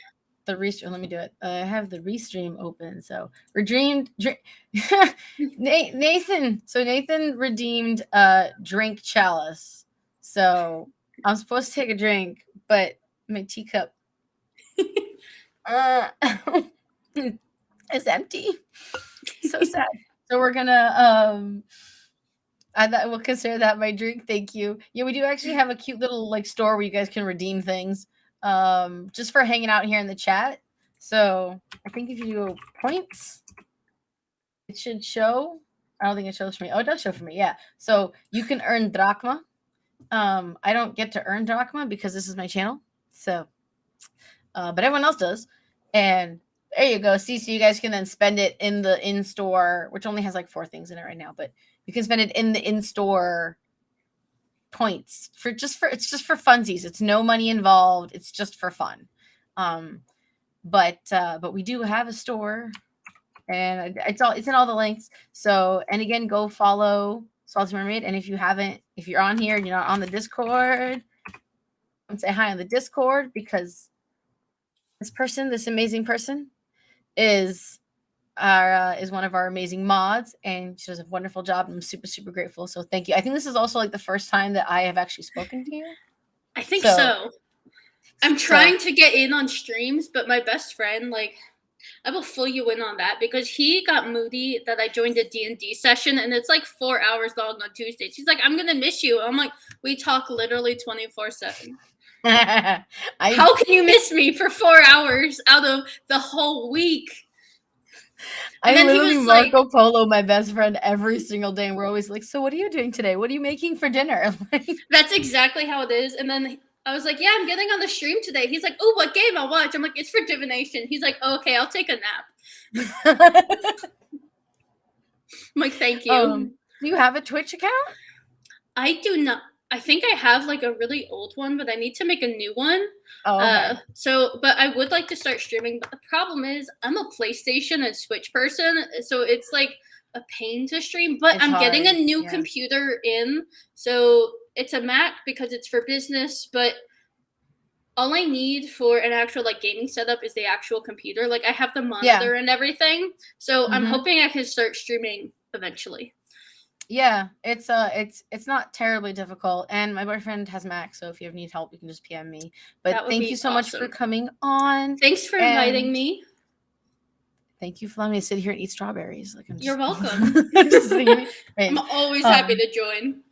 the restream. Let me do it. I have the restream open. So Nathan. So Nathan redeemed drink chalice. So I'm supposed to take a drink, but my teacup is empty. So sad. So we're gonna I will consider that my drink. Thank you. Yeah, we do actually have a cute little like store where you guys can redeem things just for hanging out here in the chat. So I think if you do points, it should show. I don't think it shows for me. Oh, it does show for me. Yeah. So you can earn drachma. I don't get to earn drachma because this is my channel. So, but everyone else does. And there you go. See, so you guys can then spend it in the in-store, which only has like 4 things in it right now, but you can spend it in the in-store points it's just for funsies. It's no money involved. It's just for fun. But we do have a store, and it's in all the links. So, and again, go follow Salty Mermaid. And if you're on here and you're not on the Discord, say hi on the Discord, because this amazing person is one of our amazing mods, and she does a wonderful job. I'm super, super grateful. So thank you. I think this is also like the first time that I have actually spoken to you. I think so. I'm trying to get in on streams, but my best friend, like, I will fill you in on that because he got moody that I joined a D&D session and it's like 4 hours long on Tuesdays. He's like, I'm going to miss you. I'm like, we talk literally 24/7. How can you miss me for 4 hours out of the whole week? And I literally Marco Polo my best friend every single day, and we're always like, so what are you doing today? What are you making for dinner? That's exactly how it is. And then I was like, yeah, I'm getting on the stream today. He's like, oh, what game I'll watch? I'm like, it's for divination. He's like, oh, okay, I'll take a nap. I'm like, thank you. Do you have a Twitch account? I do not. I think I have like a really old one, but I need to make a new one. Oh, okay. But I would like to start streaming. But the problem is I'm a PlayStation and Switch person, so it's like a pain to stream. But I'm getting a new computer in, so it's a Mac because it's for business. But all I need for an actual like gaming setup is the actual computer. Like I have the monitor and everything. So I'm hoping I can start streaming eventually. Yeah, it's not terribly difficult, and my boyfriend has Mac, so if you need help, you can just PM me. But thank you so much for coming on. Thanks for inviting me. Thank you for letting me sit here and eat strawberries. Like You're welcome. I'm always happy to join.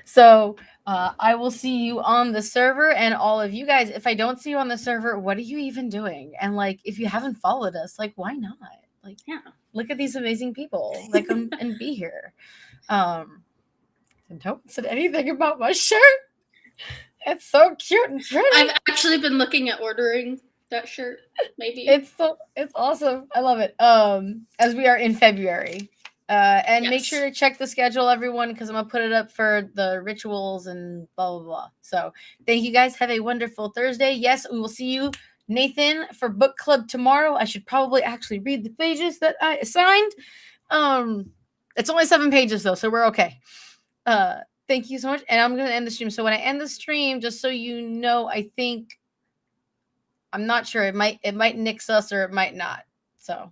So I will see you on the server, and all of you guys. If I don't see you on the server, what are you even doing? And like, if you haven't followed us, like, why not? Like, yeah, look at these amazing people. Like, come and be here. And don't said anything about my shirt. It's so cute and pretty. I've actually been looking at ordering that shirt. Maybe it's awesome. I love it. As we are in February. And make sure to check the schedule, everyone, because I'm gonna put it up for the rituals and blah blah blah. So thank you guys. Have a wonderful Thursday. Yes, we will see you, Nathan, for book club tomorrow. I should probably actually read the pages that I assigned. It's only 7 pages though, so we're okay. Thank you so much. And I'm gonna end the stream. So when I end the stream, just so you know, I think I'm not sure. It might nix us or it might not. So all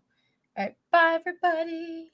right, bye everybody.